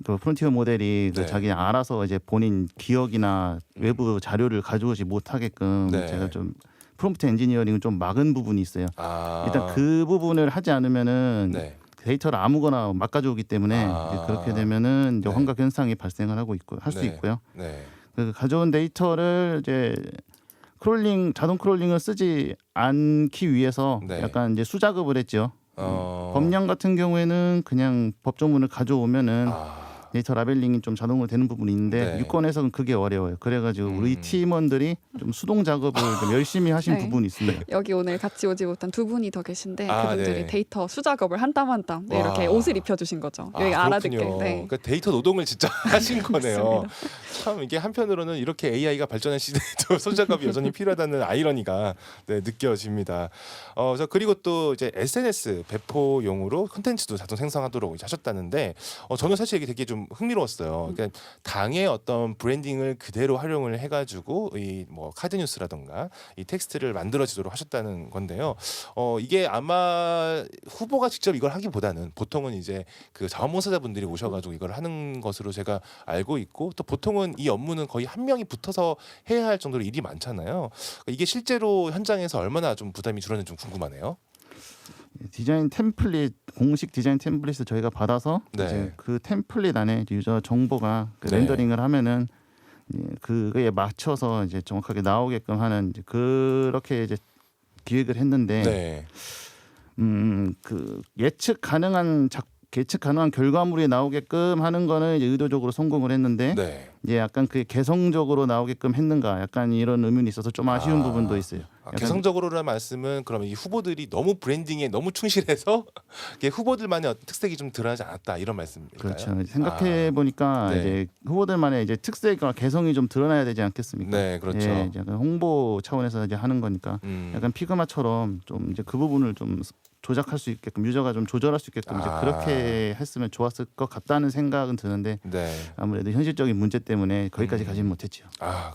그 프론티어 모델이 그 네. 자기 알아서 이제 본인 기억이나 외부 자료를 가져오지 못하게끔 네. 제가 좀 프롬프트 엔지니어링을 좀 막은 부분이 있어요. 일단 그 부분을 하지 않으면은 네. 데이터를 아무거나 막 가져오기 때문에 이제 그렇게 되면은 이제 네. 환각 현상이 발생을 하고 있고 할 수 네. 있고요. 네. 그 가져온 데이터를 이제 자동 크롤링을 쓰지 않기 위해서 네. 약간 이제 수작업을 했죠. 법령 같은 경우에는 그냥 법조문을 가져오면은 데이터 라벨링이 좀 자동으로 되는 부분이 있는데 네. 유권에서는 그게 어려워요. 그래가지고 우리 팀원들이 좀 수동 작업을 좀 열심히 하신 네. 부분이 있습니다. 여기 오늘 같이 오지 못한 두 분이 더 계신데 그분들이 네. 데이터 수작업을 한 땀 한 땀 네, 이렇게 와. 옷을 입혀주신 거죠. 여기 알아듣게. 그렇군요. 네. 그러니까 데이터 노동을 진짜 하신 거네요. 맞습니다. 참 이게 한편으로는 이렇게 AI가 발전한 시대에도 손작업이 여전히 필요하다는 아이러니가 네, 느껴집니다. 그리고 또 이제 SNS 배포용으로 콘텐츠도 자동 생성하도록 이제 하셨다는데 저는 사실 이게 되게 좀 흥미로웠어요. 그러니까 당의 어떤 브랜딩을 그대로 활용을 해가지고 이 뭐 카드 뉴스라던가 이 텍스트를 만들어지도록 하셨다는 건데요. 이게 아마 후보가 직접 이걸 하기보다는 보통은 이제 그 자원봉사자분들이 오셔가지고 이걸 하는 것으로 제가 알고 있고 또 보통은 이 업무는 거의 한 명이 붙어서 해야 할 정도로 일이 많잖아요. 이게 실제로 현장에서 얼마나 좀 부담이 줄었는지 좀 궁금하네요. 디자인 템플릿 공식 디자인 템플릿을 저희가 받아서 네. 이제 그 템플릿 안에 유저 정보가 그 네. 렌더링을 하면은 그거에 맞춰서 이제 정확하게 나오게끔 하는 이제 그렇게 이제 기획을 했는데 네. 그 예측 가능한 결과물이 나오게끔 하는 거는 이제 의도적으로 성공을 했는데 네. 이제 약간 그게 개성적으로 나오게끔 했는가 약간 이런 의문이 있어서 좀 아쉬운 부분도 있어요. 약간 개성적으로라는 말씀은 그러면 이 후보들이 너무 브랜딩에 너무 충실해서 이게 후보들만의 어떤 특색이 좀 드러나지 않았다 이런 말씀일까요? 그렇죠. 생각해 보니까 네. 이제 후보들만의 이제 특색과 개성이 좀 드러나야 되지 않겠습니까? 네, 그렇죠. 예, 이제 약간 홍보 차원에서 이제 하는 거니까 약간 피그마처럼 좀 이제 그 부분을 좀 조작할 수 있게끔 유저가 좀 조절할 수 있게끔 이제 그렇게 했으면 좋았을 것 같다는 생각은 드는데 네. 아무래도 현실적인 문제 때문에 거기까지 가지는 못했죠.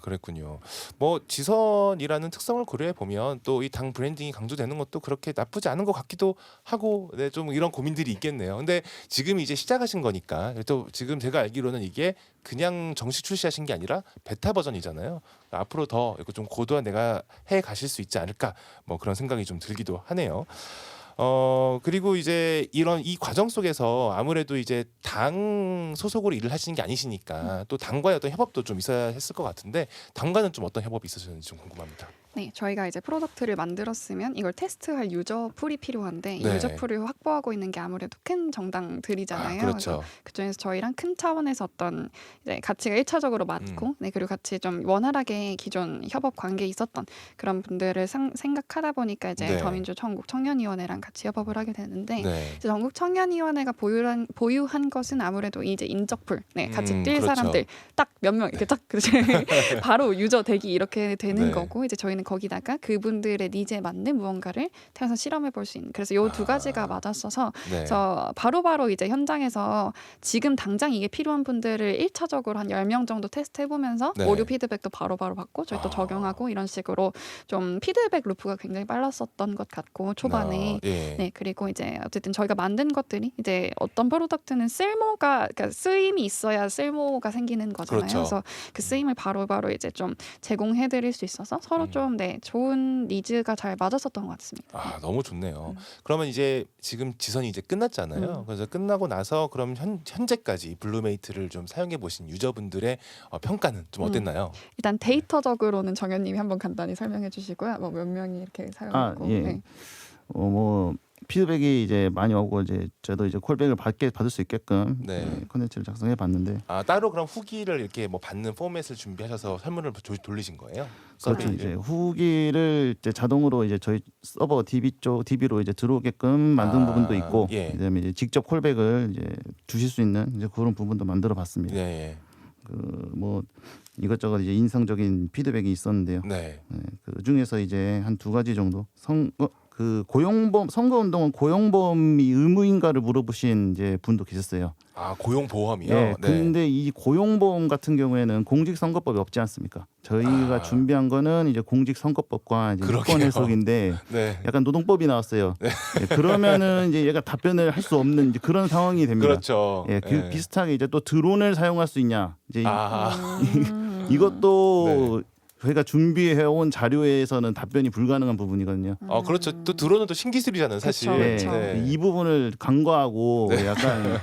그랬군요. 뭐 지선이라는 특성을 고려해 보면 또 이 당 브랜딩이 강조되는 것도 그렇게 나쁘지 않은 것 같기도 하고, 네, 좀 이런 고민들이 있겠네요. 근데 지금 이제 시작하신 거니까 또 지금 제가 알기로는 이게 그냥 정식 출시하신 게 아니라 베타 버전이잖아요. 앞으로 더 좀 고도화 내가 해 가실 수 있지 않을까, 뭐 그런 생각이 좀 들기도 하네요. 그리고 이제 이 과정 속에서 아무래도 이제 당 소속으로 일을 하시는 게 아니시니까 또 당과의 어떤 협업도 좀 있어야 했을 것 같은데 당과는 좀 어떤 협업이 있으셨는지 좀 궁금합니다. 네, 저희가 이제 프로덕트를 만들었으면 이걸 테스트할 유저 풀이 필요한데 이 네. 유저 풀을 확보하고 있는 게 아무래도 큰 정당들이잖아요. 그렇죠. 그중에서 저희랑 큰 차원에서 어떤 이제 가치가 1차적으로 맞고, 네, 그리고 같이 좀 원활하게 기존 협업 관계에 있었던 그런 분들을 생각하다 보니까 이제 네. 더민주 전국 청년위원회랑 같이 협업을 하게 되는데 네. 이제 전국 청년위원회가 보유한 것은 아무래도 이제 인적풀, 네, 같이 뛸 그렇죠. 사람들 딱 몇 명 이렇게 딱 바로 유저 대기 이렇게 되는 네. 거고 이제 저희는 거기다가 그분들의 니즈에 맞는 무언가를 태워서 실험해 볼 수 있는. 그래서 요 두 가지가 맞았어서 네. 그래서 바로바로 이제 현장에서 지금 당장 이게 필요한 분들을 1차적으로 한 10명 정도 테스트해 보면서 네. 오류 피드백도 바로바로 받고 저희 또 적용하고 이런 식으로 좀 피드백 루프가 굉장히 빨랐었던 것 같고 초반에 예. 네, 그리고 이제 어쨌든 저희가 만든 것들이 이제 어떤 프로덕트는 쓸모가 그러니까 쓰임이 있어야 쓸모가 생기는 거잖아요. 그렇죠. 그래서 그 쓰임을 바로바로 이제 좀 제공해 드릴 수 있어서 서로 좀 네, 좋은 니즈가 잘 맞았었던 것 같습니다. 아, 너무 좋네요. 그러면 이제 지금 지선이 이제 끝났잖아요. 그래서 끝나고 나서 그럼 현재까지 블루메이트를 좀 사용해 보신 유저분들의 평가는 좀 어땠나요? 일단 데이터적으로는 정현님이 한번 간단히 설명해 주시고요. 뭐 몇 명이 이렇게 사용했고 예. 네. 뭐 피드백이 이제 많이 오고 이제 저도 이제 콜백을 받을 수 있게끔 네. 콘텐츠를 작성해 봤는데 아, 따로 그럼 후기를 이렇게 뭐 받는 포맷을 준비하셔서 설문을 돌리신 거예요? 그렇죠. 서비스를? 이제 후기를 이제 자동으로 이제 저희 서버 DB로 이제 들어오게끔 만든 부분도 있고 예. 그다음에 이제 직접 콜백을 이제 주실 수 있는 이제 그런 부분도 만들어 봤습니다. 네. 그 뭐 이것저것 이제 인상적인 피드백이 있었는데요. 네. 네, 그 중에서 이제 한 두 가지 정도 고용보험 선거 운동은 고용보험이 의무인가를 물어보신 이제 분도 계셨어요. 아, 고용보험이요? 예, 네. 근데 이 고용보험 같은 경우에는 공직선거법이 없지 않습니까? 저희가 준비한 거는 이제 공직선거법과 이제 그러게요. 유권 해석인데 네. 약간 노동법이 나왔어요. 예, 그러면은 이제 얘가 답변을 할 수 없는 이제 그런 상황이 됩니다. 그렇죠. 예, 그 비슷하게 이제 또 드론을 사용할 수 있냐? 이제 이것도 네. 저희가 준비해온 자료에서는 답변이 불가능한 부분이거든요. 그렇죠. 또 드론은 또 신기술이잖아요, 사실. 그쵸, 네, 그쵸. 네. 이 부분을 간과하고 약간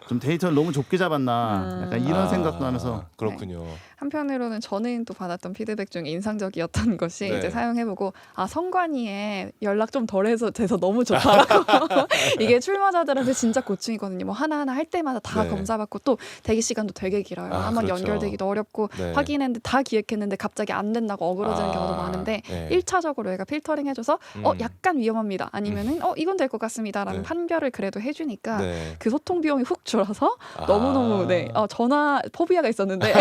좀 데이터를 너무 좁게 잡았나 약간 이런 생각도 하면서 그렇군요. 한편으로는 저는 또 받았던 피드백 중에 인상적이었던 것이 네. 이제 사용해보고 성관이에 연락 좀 덜해서 돼서 너무 좋다라고 이게 출마자들한테 진짜 고충이거든요. 뭐 하나하나 할 때마다 다 네. 검사받고 또 대기 시간도 되게 길어요. 한번 그렇죠. 연결되기도 어렵고 네. 확인했는데 다 기획했는데 갑자기 안 된다고 어그러지는 경우도 많은데 네. 1차적으로 얘가 필터링 해줘서 약간 위험합니다. 아니면은 이건 될 것 같습니다라는 네. 판별을 그래도 해주니까 네. 그 소통 비용이 훅 줄어서 너무너무 전화 포비아가 있었는데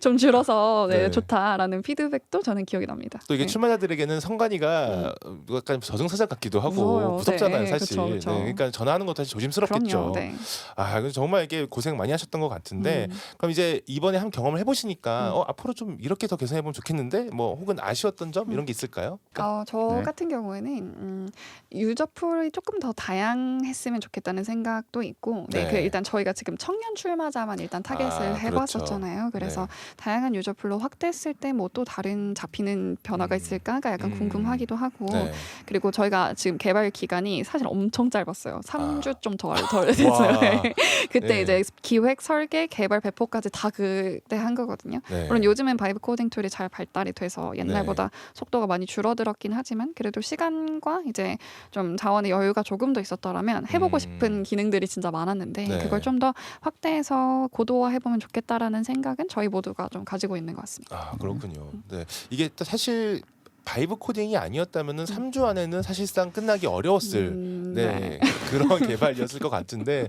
좀 줄어서 네. 좋다라는 피드백도 저는 기억이 납니다. 또 이게 네. 출마자들에게는 선관위가 약간 저승사자 같기도 하고 무서워요. 무섭잖아요, 네, 사실. 그쵸, 그쵸. 네, 그러니까 전화하는 것도 사실 조심스럽겠죠. 그럼요. 네. 그래서 정말 이게 고생 많이 하셨던 것 같은데 그럼 이제 이번에 한 경험을 해보시니까 앞으로 좀 이렇게 더 개선해보면 좋겠는데 뭐 혹은 아쉬웠던 점 이런 게 있을까요? 저 네. 같은 경우에는 유저풀이 조금 더 다양했으면 좋겠다는 생각도 있고 네. 그 일단 저희가 지금 청년 출마자만 일단 타겟을 해봤었잖아요. 그래서 네. 다양한 유저풀로 확대했을 때 뭐 또 다른 잡히는 변화가 있을까가 약간 궁금하기도 하고 네. 그리고 저희가 지금 개발 기간이 사실 엄청 짧았어요. 3주 좀 덜 됐어요. 그때 예. 이제 기획, 설계, 개발, 배포까지 다 그때 한 거거든요. 네. 물론 요즘엔 바이브 코딩 툴이 잘 발달이 돼서 옛날보다 속도가 많이 줄어들었긴 하지만 그래도 시간과 이제 좀 자원의 여유가 조금 더 있었더라면 해보고 싶은 기능들이 진짜 많았는데 네. 그걸 좀 더 확대해서 고도화해보면 좋겠다라는 생각은 저희 모두가 좀 가지고 있는 것 같습니다. 그렇군요. 네. 이게 또 사실 바이브 코딩이 아니었다면은 3주 안에는 사실상 끝나기 어려웠을 네. 그런 개발이었을 것 같은데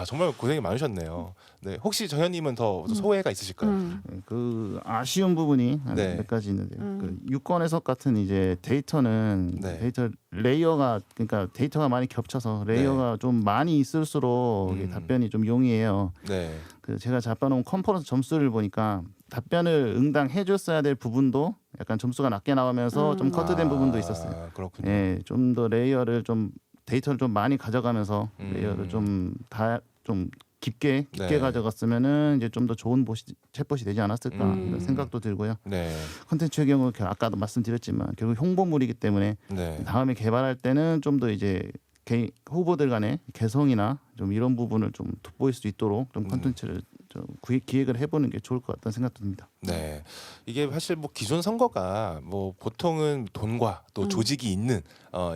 정말 고생이 많으셨네요. 네. 혹시 정현님은 더 소회가 있으실까요? 그 아쉬운 부분이 네. 몇 가지 있는데 그 유권 해석 같은 이제 데이터는 네. 데이터 레이어가 그러니까 데이터가 많이 겹쳐서 레이어가 좀 많이 있을수록 이게 답변이 좀 용이해요. 네. 그 제가 잡아놓은 컨퍼런스 점수를 보니까 답변을 응당해 줬어야 될 부분도 약간 점수가 낮게 나오면서 좀 커트된 부분도 있었어요. 그렇군요. 예, 좀 더 레이어를 좀 데이터를 좀 많이 가져가면서 레이어를 좀 깊게 네. 가져갔으면은 이제 좀 더 좋은 챗봇이 되지 않았을까 이런 생각도 들고요. 네. 콘텐츠의 경우 아까도 말씀드렸지만 결국 홍보물이기 때문에 네. 다음에 개발할 때는 좀 더 이제 후보들 간의 개성이나 좀 이런 부분을 좀 돋보일 수 있도록 좀 콘텐츠를 좀 기획을 해보는 게 좋을 것 같다는 생각도 듭니다. 네, 이게 사실 뭐 기존 선거가 뭐 보통은 돈과 또 조직이 있는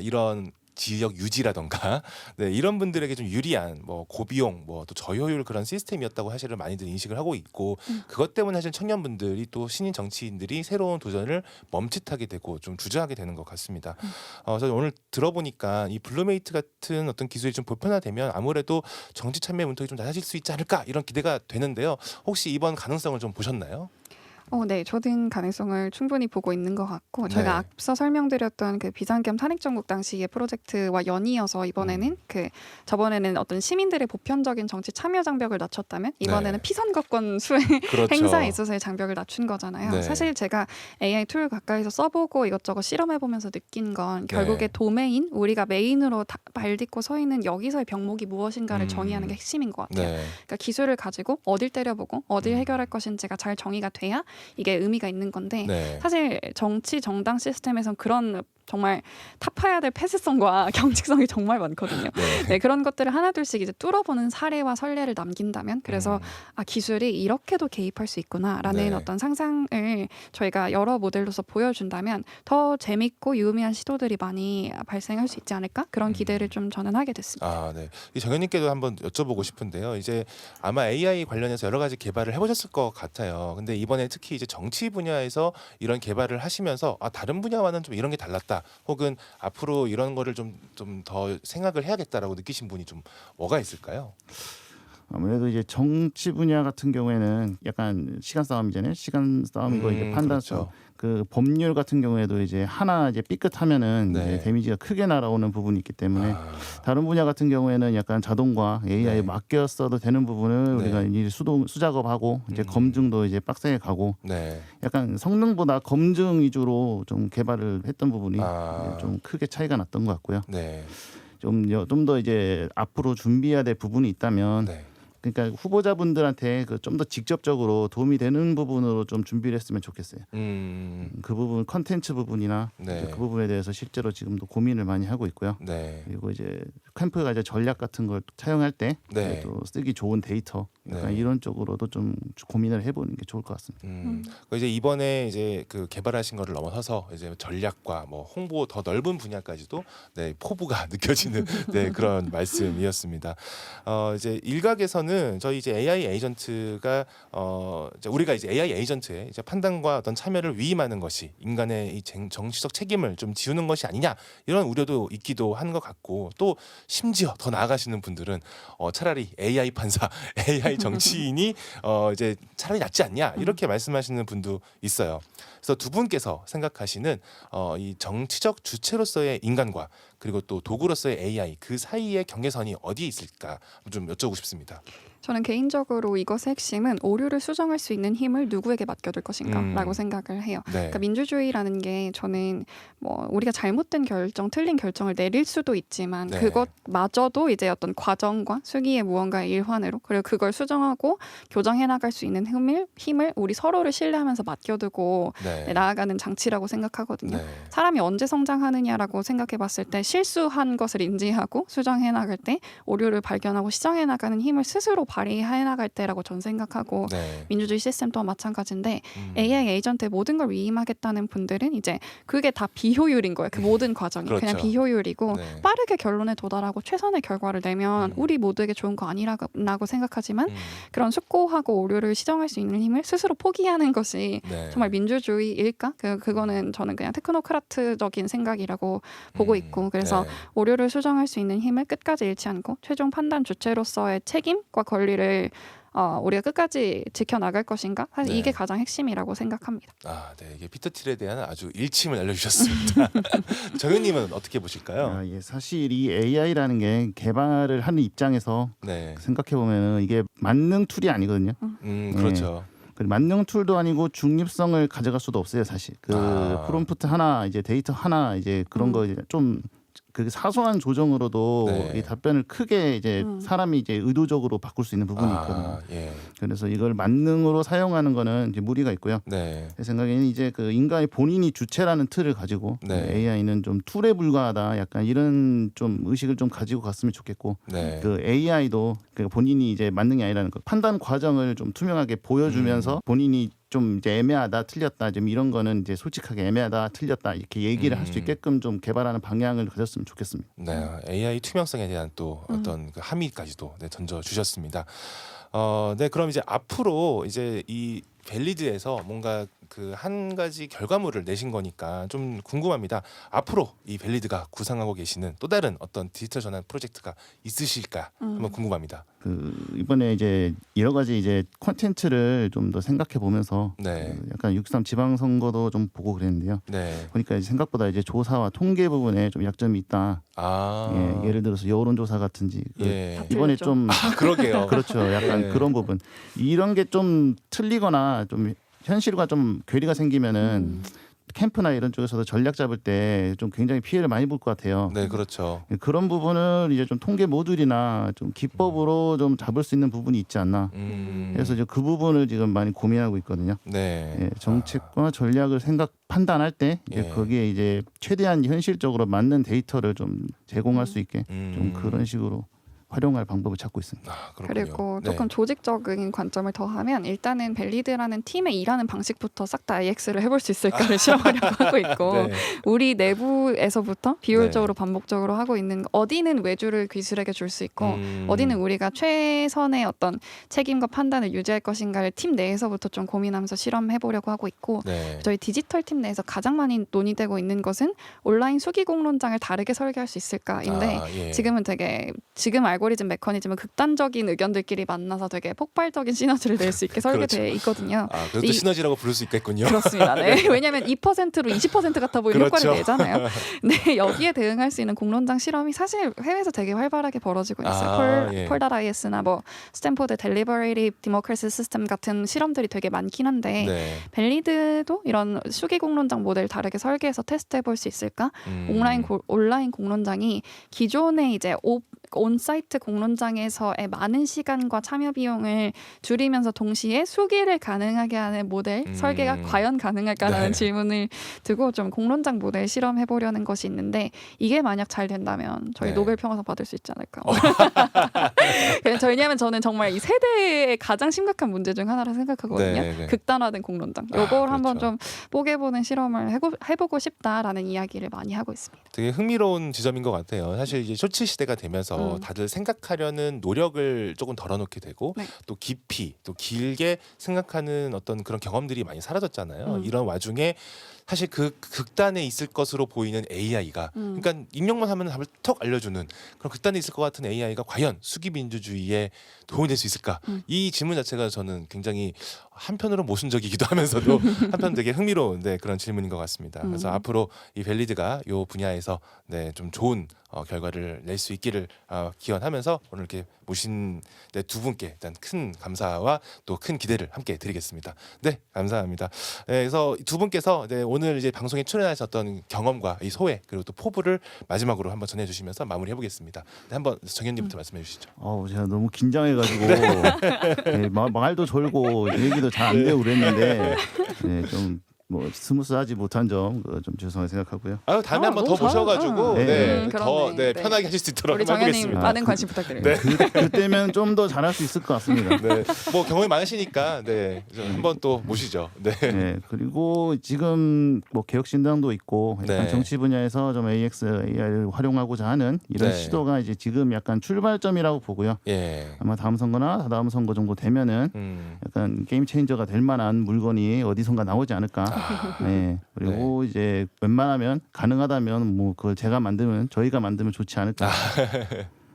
이런 지역 유지라던가 이런 분들에게 좀 유리한 뭐 고비용 뭐 또 저효율 그런 시스템이었다고 사실은 많이들 인식을 하고 있고 그것 때문에 사실 청년분들이 또 신인 정치인들이 새로운 도전을 멈칫하게 되고 좀 주저하게 되는 것 같습니다. 그래서 오늘 들어보니까 이 블루메이트 같은 어떤 기술이 좀 보편화되면 아무래도 정치 참여 문턱이 좀 낮아질 수 있지 않을까 이런 기대가 되는데요. 혹시 이번 가능성을 좀 보셨나요? 네, 저는 가능성을 충분히 보고 있는 것 같고 저희가 네. 앞서 설명드렸던 그 비상겸 탄핵정국 당시의 프로젝트와 연이어서 이번에는 저번에는 어떤 시민들의 보편적인 정치 참여 장벽을 낮췄다면 이번에는 네. 피선거권 수행 그렇죠. 행사에 있어서의 장벽을 낮춘 거잖아요. 네. 사실 제가 AI 툴 가까이서 써보고 이것저것 실험해보면서 느낀 건 결국에 네. 도메인, 우리가 메인으로 발 딛고 서 있는 여기서의 병목이 무엇인가를 정의하는 게 핵심인 것 같아요. 네. 그러니까 기술을 가지고 어딜 때려보고 어딜 해결할 것인지가 잘 정의가 돼야 이게 의미가 있는 건데 네. 사실 정치 정당 시스템에선 그런 정말 타파해야 될 폐쇄성과 경직성이 정말 많거든요. 네, 그런 것들을 하나둘씩 이제 뚫어보는 사례와 선례를 남긴다면 그래서 기술이 이렇게도 개입할 수 있구나라는 네. 어떤 상상을 저희가 여러 모델로서 보여준다면 더 재밌고 유의미한 시도들이 많이 발생할 수 있지 않을까? 그런 기대를 좀 저는 하게 됐습니다. 아, 네. 이 정현님께도 한번 여쭤보고 싶은데요. 이제 아마 AI 관련해서 여러 가지 개발을 해보셨을 것 같아요. 근데 이번에 특히 이제 정치 분야에서 이런 개발을 하시면서 다른 분야와는 좀 이런 게 달랐다. 혹은 앞으로 이런 거를 좀 더 생각을 해야겠다라고 느끼신 분이 좀 뭐가 있을까요? 아무래도 이제 정치 분야 같은 경우에는 약간 시간 싸움이잖아요. 시간 싸움이고 이제 판단 싸움. 그렇죠. 그 법률 같은 경우에도 이제 하나 이제 삐끗하면은 네. 이제 데미지가 크게 날아오는 부분이 있기 때문에 다른 분야 같은 경우에는 약간 자동과 AI에 네. 맡겼어도 되는 부분을 네. 우리가 이제 수작업하고 이제 검증도 이제 빡세게 가고 네. 약간 성능보다 검증 위주로 좀 개발을 했던 부분이 아. 좀 크게 차이가 났던 것 같고요. 네. 좀 더 이제 앞으로 준비해야 될 부분이 있다면 네. 그러니까 후보자분들한테 그 좀 더 직접적으로 도움이 되는 부분으로 좀 준비를 했으면 좋겠어요. 그 부분 컨텐츠 부분이나 네. 이제 그 부분에 대해서 실제로 지금도 고민을 많이 하고 있고요. 네. 그리고 이제 캠프가 이제 전략 같은 걸 차용할 때 네. 또 쓰기 좋은 데이터 약간 네. 이런 쪽으로도 좀 고민을 해보는 게 좋을 것 같습니다. 이제 이번에 이제 그 개발하신 거를 넘어서서 이제 전략과 뭐 홍보 더 넓은 분야까지도 네, 포부가 느껴지는 네, 그런 말씀이었습니다. 이제 일각에서는 저희 이제 AI 에이전트가 이제 우리가 이제 AI 에이전트의 이제 판단과 어떤 참여를 위임하는 것이 인간의 이 정치적 책임을 좀 지우는 것이 아니냐 이런 우려도 있기도 한 것 같고 또 심지어 더 나아가시는 분들은 차라리 AI 판사, AI 정치인이 이제 차라리 낫지 않냐 이렇게 말씀하시는 분도 있어요. 그래서 두 분께서 생각하시는 이 정치적 주체로서의 인간과 그리고 또 도구로서의 AI 그 사이의 경계선이 어디에 있을까 좀 여쭤보고 싶습니다. 저는 개인적으로 이것의 핵심은 오류를 수정할 수 있는 힘을 누구에게 맡겨둘 것인가라고 생각을 해요. 네. 그러니까 민주주의라는 게 저는 뭐 우리가 잘못된 결정, 틀린 결정을 내릴 수도 있지만 네. 그것마저도 이제 어떤 과정과 수기의 무언가의 일환으로 그리고 그걸 수정하고 교정해 나갈 수 있는 힘을 우리 서로를 신뢰하면서 맡겨두고 네. 나아가는 장치라고 생각하거든요. 네. 사람이 언제 성장하느냐라고 생각해 봤을 때 실수한 것을 인지하고 수정해 나갈 때 오류를 발견하고 시정해 나가는 힘을 스스로 발휘해 나갈 때라고 전 생각하고 네. 민주주의 시스템 또한 마찬가지인데 AI 에이전트에 모든 걸 위임하겠다는 분들은 이제 그게 다 비효율인 거예요. 그 모든 과정이 그렇죠. 그냥 비효율이고 네. 빠르게 결론에 도달하고 최선의 결과를 내면 우리 모두에게 좋은 거 아니라고 생각하지만 그런 숙고하고 오류를 시정할 수 있는 힘을 스스로 포기하는 것이 네. 정말 민주주의일까? 그거는 저는 그냥 테크노크라트적인 생각이라고 보고 있고 그래서 네. 오류를 수정할 수 있는 힘을 끝까지 잃지 않고 최종 판단 주체로서의 책임과 권리를 우리가 끝까지 지켜나갈 것인가? 사실 네. 이게 가장 핵심이라고 생각합니다. 네. 이게 피터 틸에 대한 아주 일침을 알려주셨습니다. 정현님은 어떻게 보실까요? 예, 사실 이 AI라는 게 개발을 하는 입장에서 네. 생각해 보면은 이게 만능 툴이 아니거든요. 그렇죠. 그리고 만능 툴도 아니고 중립성을 가져갈 수도 없어요, 사실. 그 프롬프트 하나 이제 데이터 하나 이제 그런 거 좀 그 사소한 조정으로도 네. 이 답변을 크게 이제 사람이 이제 의도적으로 바꿀 수 있는 부분이 있거든요. 예. 그래서 이걸 만능으로 사용하는 거는 이제 무리가 있고요. 네. 제 생각에는 이제 그 인간이 본인이 주체라는 틀을 가지고 네. AI는 좀 툴에 불과하다. 약간 이런 좀 의식을 좀 가지고 갔으면 좋겠고 네. 그 AI도 그 본인이 이제 만능이 아니라는 거 판단 과정을 좀 투명하게 보여주면서 본인이 좀 이제 애매하다 틀렸다 좀 이런 거는 이제 솔직하게 애매하다 틀렸다 이렇게 얘기를 할 수 있게끔 좀 개발하는 방향을 가졌으면 좋겠습니다. 네, AI 투명성에 대한 또 어떤 그 함의까지도 네, 던져 주셨습니다. 네, 그럼 이제 앞으로 이제 이 밸리드에서 뭔가 그 한 가지 결과물을 내신 거니까 좀 궁금합니다. 앞으로 이 벨리드가 구상하고 계시는 또 다른 어떤 디지털 전환 프로젝트가 있으실까 한번 궁금합니다. 이번에 이제 여러 가지 이제 콘텐츠를 좀 더 생각해 보면서 네. 약간 6.3 지방선거도 좀 보고 그랬는데요. 네. 보니까 이제 생각보다 이제 조사와 통계 부분에 좀 약점이 있다. 예를 들어서 여론조사 같은지 예. 이번에 틀렸죠. 좀 그러게요. 그렇죠. 약간 예. 그런 부분 이런 게 좀 틀리거나 좀 현실과 좀 괴리가 생기면은 캠프나 이런 쪽에서도 전략 잡을 때 좀 굉장히 피해를 많이 볼 것 같아요. 네, 그렇죠. 그런 부분을 이제 좀 통계 모듈이나 좀 기법으로 좀 잡을 수 있는 부분이 있지 않나. 그래서 이제 그 부분을 지금 많이 고민하고 있거든요. 네. 예, 정책과 전략을 판단할 때 이제 예. 거기에 이제 최대한 현실적으로 맞는 데이터를 좀 제공할 수 있게 좀 그런 식으로 활용할 방법을 찾고 있습니다. 그렇군요. 그리고 네. 조금 조직적인 관점을 더하면 일단은 벨리드라는 팀의 일하는 방식부터 싹 다 IX를 해볼 수 있을까를 실험하려고 하고 있고 네. 우리 내부에서부터 비효율적으로 반복적으로 하고 있는 어디는 외주를 기술에게 줄 수 있고 어디는 우리가 최선의 어떤 책임과 판단을 유지할 것인가를 팀 내에서부터 좀 고민하면서 실험해보려고 하고 있고 네. 저희 디지털 팀 내에서 가장 많이 논의되고 있는 것은 온라인 수기 공론장을 다르게 설계할 수 있을까인데 예. 지금은 되게 지금 알고리즘 메커니즘은 극단적인 의견들끼리 만나서 되게 폭발적인 시너지를 낼 수 있게 설계되어 그렇죠. 있거든요. 그것도 시너지라고 부를 수 있겠군요. 그렇습니다. 네. 왜냐하면 2%로 20% 같아 보이는 그렇죠. 효과를 내잖아요. 네, 여기에 대응할 수 있는 공론장 실험이 사실 해외에서 되게 활발하게 벌어지고 있어요. 예. 폴다라이스나 뭐 스탠포드 델리버레이티브 디모크래시 시스템 같은 실험들이 되게 많긴 한데 네. 벨리드도 이런 수기 공론장 모델 다르게 설계해서 테스트해 볼 수 있을까? 온라인 공론장이 기존의 이제 온사이트 공론장에서의 많은 시간과 참여 비용을 줄이면서 동시에 수기를 가능하게 하는 모델 설계가 과연 가능할까라는 네. 질문을 두고 좀 공론장 모델 실험해 보려는 것이 있는데 이게 만약 잘 된다면 저희 네. 노벨 평화상 받을 수 있지 않을까. 왜냐하면 저는 정말 이 세대의 가장 심각한 문제 중 하나라 생각하거든요. 네. 극단화된 공론장. 요걸 한번 그렇죠. 좀 뽀개보는 실험을 해보고 싶다라는 이야기를 많이 하고 있습니다. 되게 흥미로운 지점인 것 같아요. 사실 이제 쇼츠 시대가 되면서 다들 생각하려는 노력을 조금 덜어놓게 되고 네. 또 깊이 또 길게 생각하는 어떤 그런 경험들이 많이 사라졌잖아요. 이런 와중에 사실 그 극단에 있을 것으로 보이는 AI가 그러니까 입력만 하면 답을 톡 알려주는 그런 극단에 있을 것 같은 AI가 과연 수기 민주주의에 도움이 될 수 있을까? 이 질문 자체가 저는 굉장히 한편으로 모순적이기도 하면서도 한편 되게 흥미로운 그런 질문인 것 같습니다. 그래서 앞으로 이 벨리드가 이 분야에서 좀 좋은 결과를 낼 수 있기를 기원하면서 오늘 이렇게 모신 두 분께 일단 큰 감사와 또 큰 기대를 함께 드리겠습니다. 네, 감사합니다. 그래서 두 분께서 오늘 이제 방송에 출연하셨던 경험과 이 소회 그리고 또 포부를 마지막으로 한번 전해주시면서 마무리해 보겠습니다. 한번 정현님부터 말씀해 주시죠. 제가 너무 긴장해가지고 말도 절고 얘기도 잘 안 되고 그랬는데 좀 스무스하지 못한 점 좀 죄송하게 생각하고요. 다음에 한번 더 모셔가지고 더 그러네. 편하게 하실 수 있도록 우리 정현님 해보겠습니다. 많은 관심 부탁드립니다. 그때면 좀 더 잘할 수 있을 것 같습니다. 네, 뭐 경험이 많으시니까 한번 또 모시죠. 네. 그리고 지금 뭐 개혁신당도 있고 약간 네. 정치 분야에서 좀 AI를 활용하고자 하는 이런 네. 시도가 이제 지금 약간 출발점이라고 보고요. 예. 아마 다음 선거나 다다음 선거 정도 되면은 약간 게임 체인저가 될 만한 물건이 어디선가 나오지 않을까. 그리고 이제 웬만하면 가능하다면 뭐 그걸 저희가 만들면 좋지 않을까.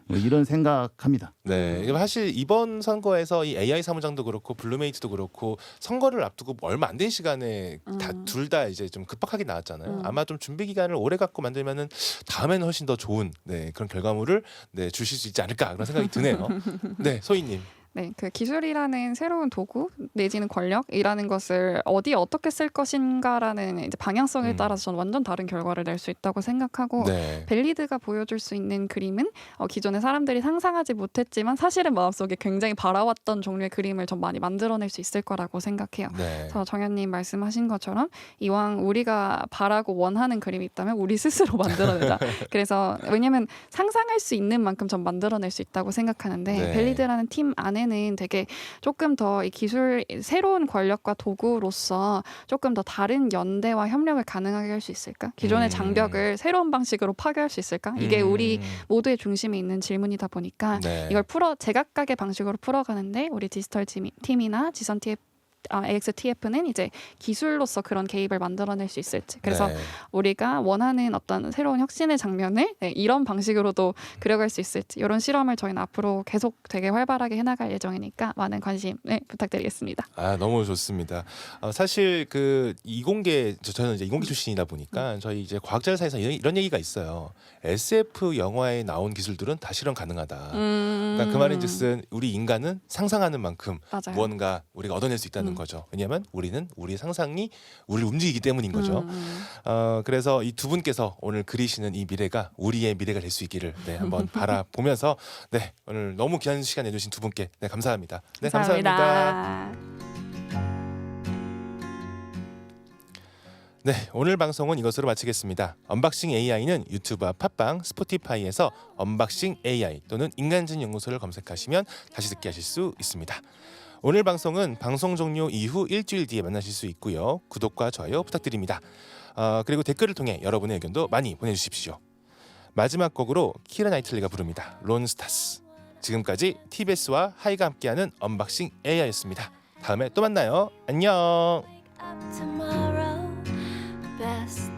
이런 생각합니다. 네, 사실 이번 선거에서 이 AI 사무장도 그렇고 블루메이트도 그렇고 선거를 앞두고 얼마 안 된 시간에 둘 다 이제 좀 급박하게 나왔잖아요. 아마 좀 준비 기간을 오래 갖고 만들면은 다음에는 훨씬 더 좋은 그런 결과물을 주실 수 있지 않을까 그런 생각이 드네요. 네, 소희님. 네, 그 기술이라는 새로운 도구 내지는 권력이라는 것을 어디에 어떻게 쓸 것인가라는 이제 방향성에 따라서 저는 완전 다른 결과를 낼 수 있다고 생각하고 벨리드가 보여줄 수 있는 그림은 기존에 사람들이 상상하지 못했지만 사실은 마음속에 굉장히 바라왔던 종류의 그림을 좀 많이 만들어낼 수 있을 거라고 생각해요. 그래서 정현님 말씀하신 것처럼 이왕 우리가 바라고 원하는 그림이 있다면 우리 스스로 만들어내자. 그래서 왜냐하면 상상할 수 있는 만큼 전 만들어낼 수 있다고 생각하는데 벨리드라는 팀 안에는 되게 조금 더 이 기술 새로운 권력과 도구로서 조금 더 다른 연대와 협력을 가능하게 할 수 있을까? 기존의 장벽을 새로운 방식으로 파괴할 수 있을까? 이게 우리 모두의 중심에 있는 질문이다 보니까 이걸 제각각의 방식으로 풀어가는데 우리 디지털 팀이나 지선 AXTF는 이제 기술로서 그런 개입을 만들어낼 수 있을지. 그래서 네. 우리가 원하는 어떤 새로운 혁신의 장면을 이런 방식으로도 그려갈 수 있을지 이런 실험을 저희는 앞으로 계속 되게 활발하게 해나갈 예정이니까 많은 관심 부탁드리겠습니다. 너무 좋습니다. 사실 그 이공계 저는 이제 이공계 출신이다 보니까 저희 이제 과학자 사이에서 이런 얘기가 있어요. SF 영화에 나온 기술들은 다 실현 가능하다. 그러니까 그 말인즉슨 우리 인간은 상상하는 만큼 맞아요. 무언가 우리가 얻어낼 수 있다는 거죠. 왜냐하면 우리는 우리의 상상이 우리를 움직이기 때문인 거죠. 그래서 이 두 분께서 오늘 그리시는 이 미래가 우리의 미래가 될 수 있기를 한번 바라보면서 오늘 너무 귀한 시간 내주신 두 분께 감사합니다. 네, 감사합니다. 네, 오늘 방송은 이것으로 마치겠습니다. 언박싱 AI는 유튜브와 팟빵, 스포티파이에서 언박싱 AI 또는 인간진 연구소를 검색하시면 다시 듣게 하실 수 있습니다. 오늘 방송은 방송 종료 이후 일주일 뒤에 만나실 수 있고요. 구독과 좋아요 부탁드립니다. 그리고 댓글을 통해 여러분의 의견도 많이 보내주십시오. 마지막 곡으로 키라 나이틀리가 부릅니다. 론스타스. 지금까지 TBS와 하이가 함께하는 언박싱 AI였습니다. 다음에 또 만나요. 안녕. Tomorrow, best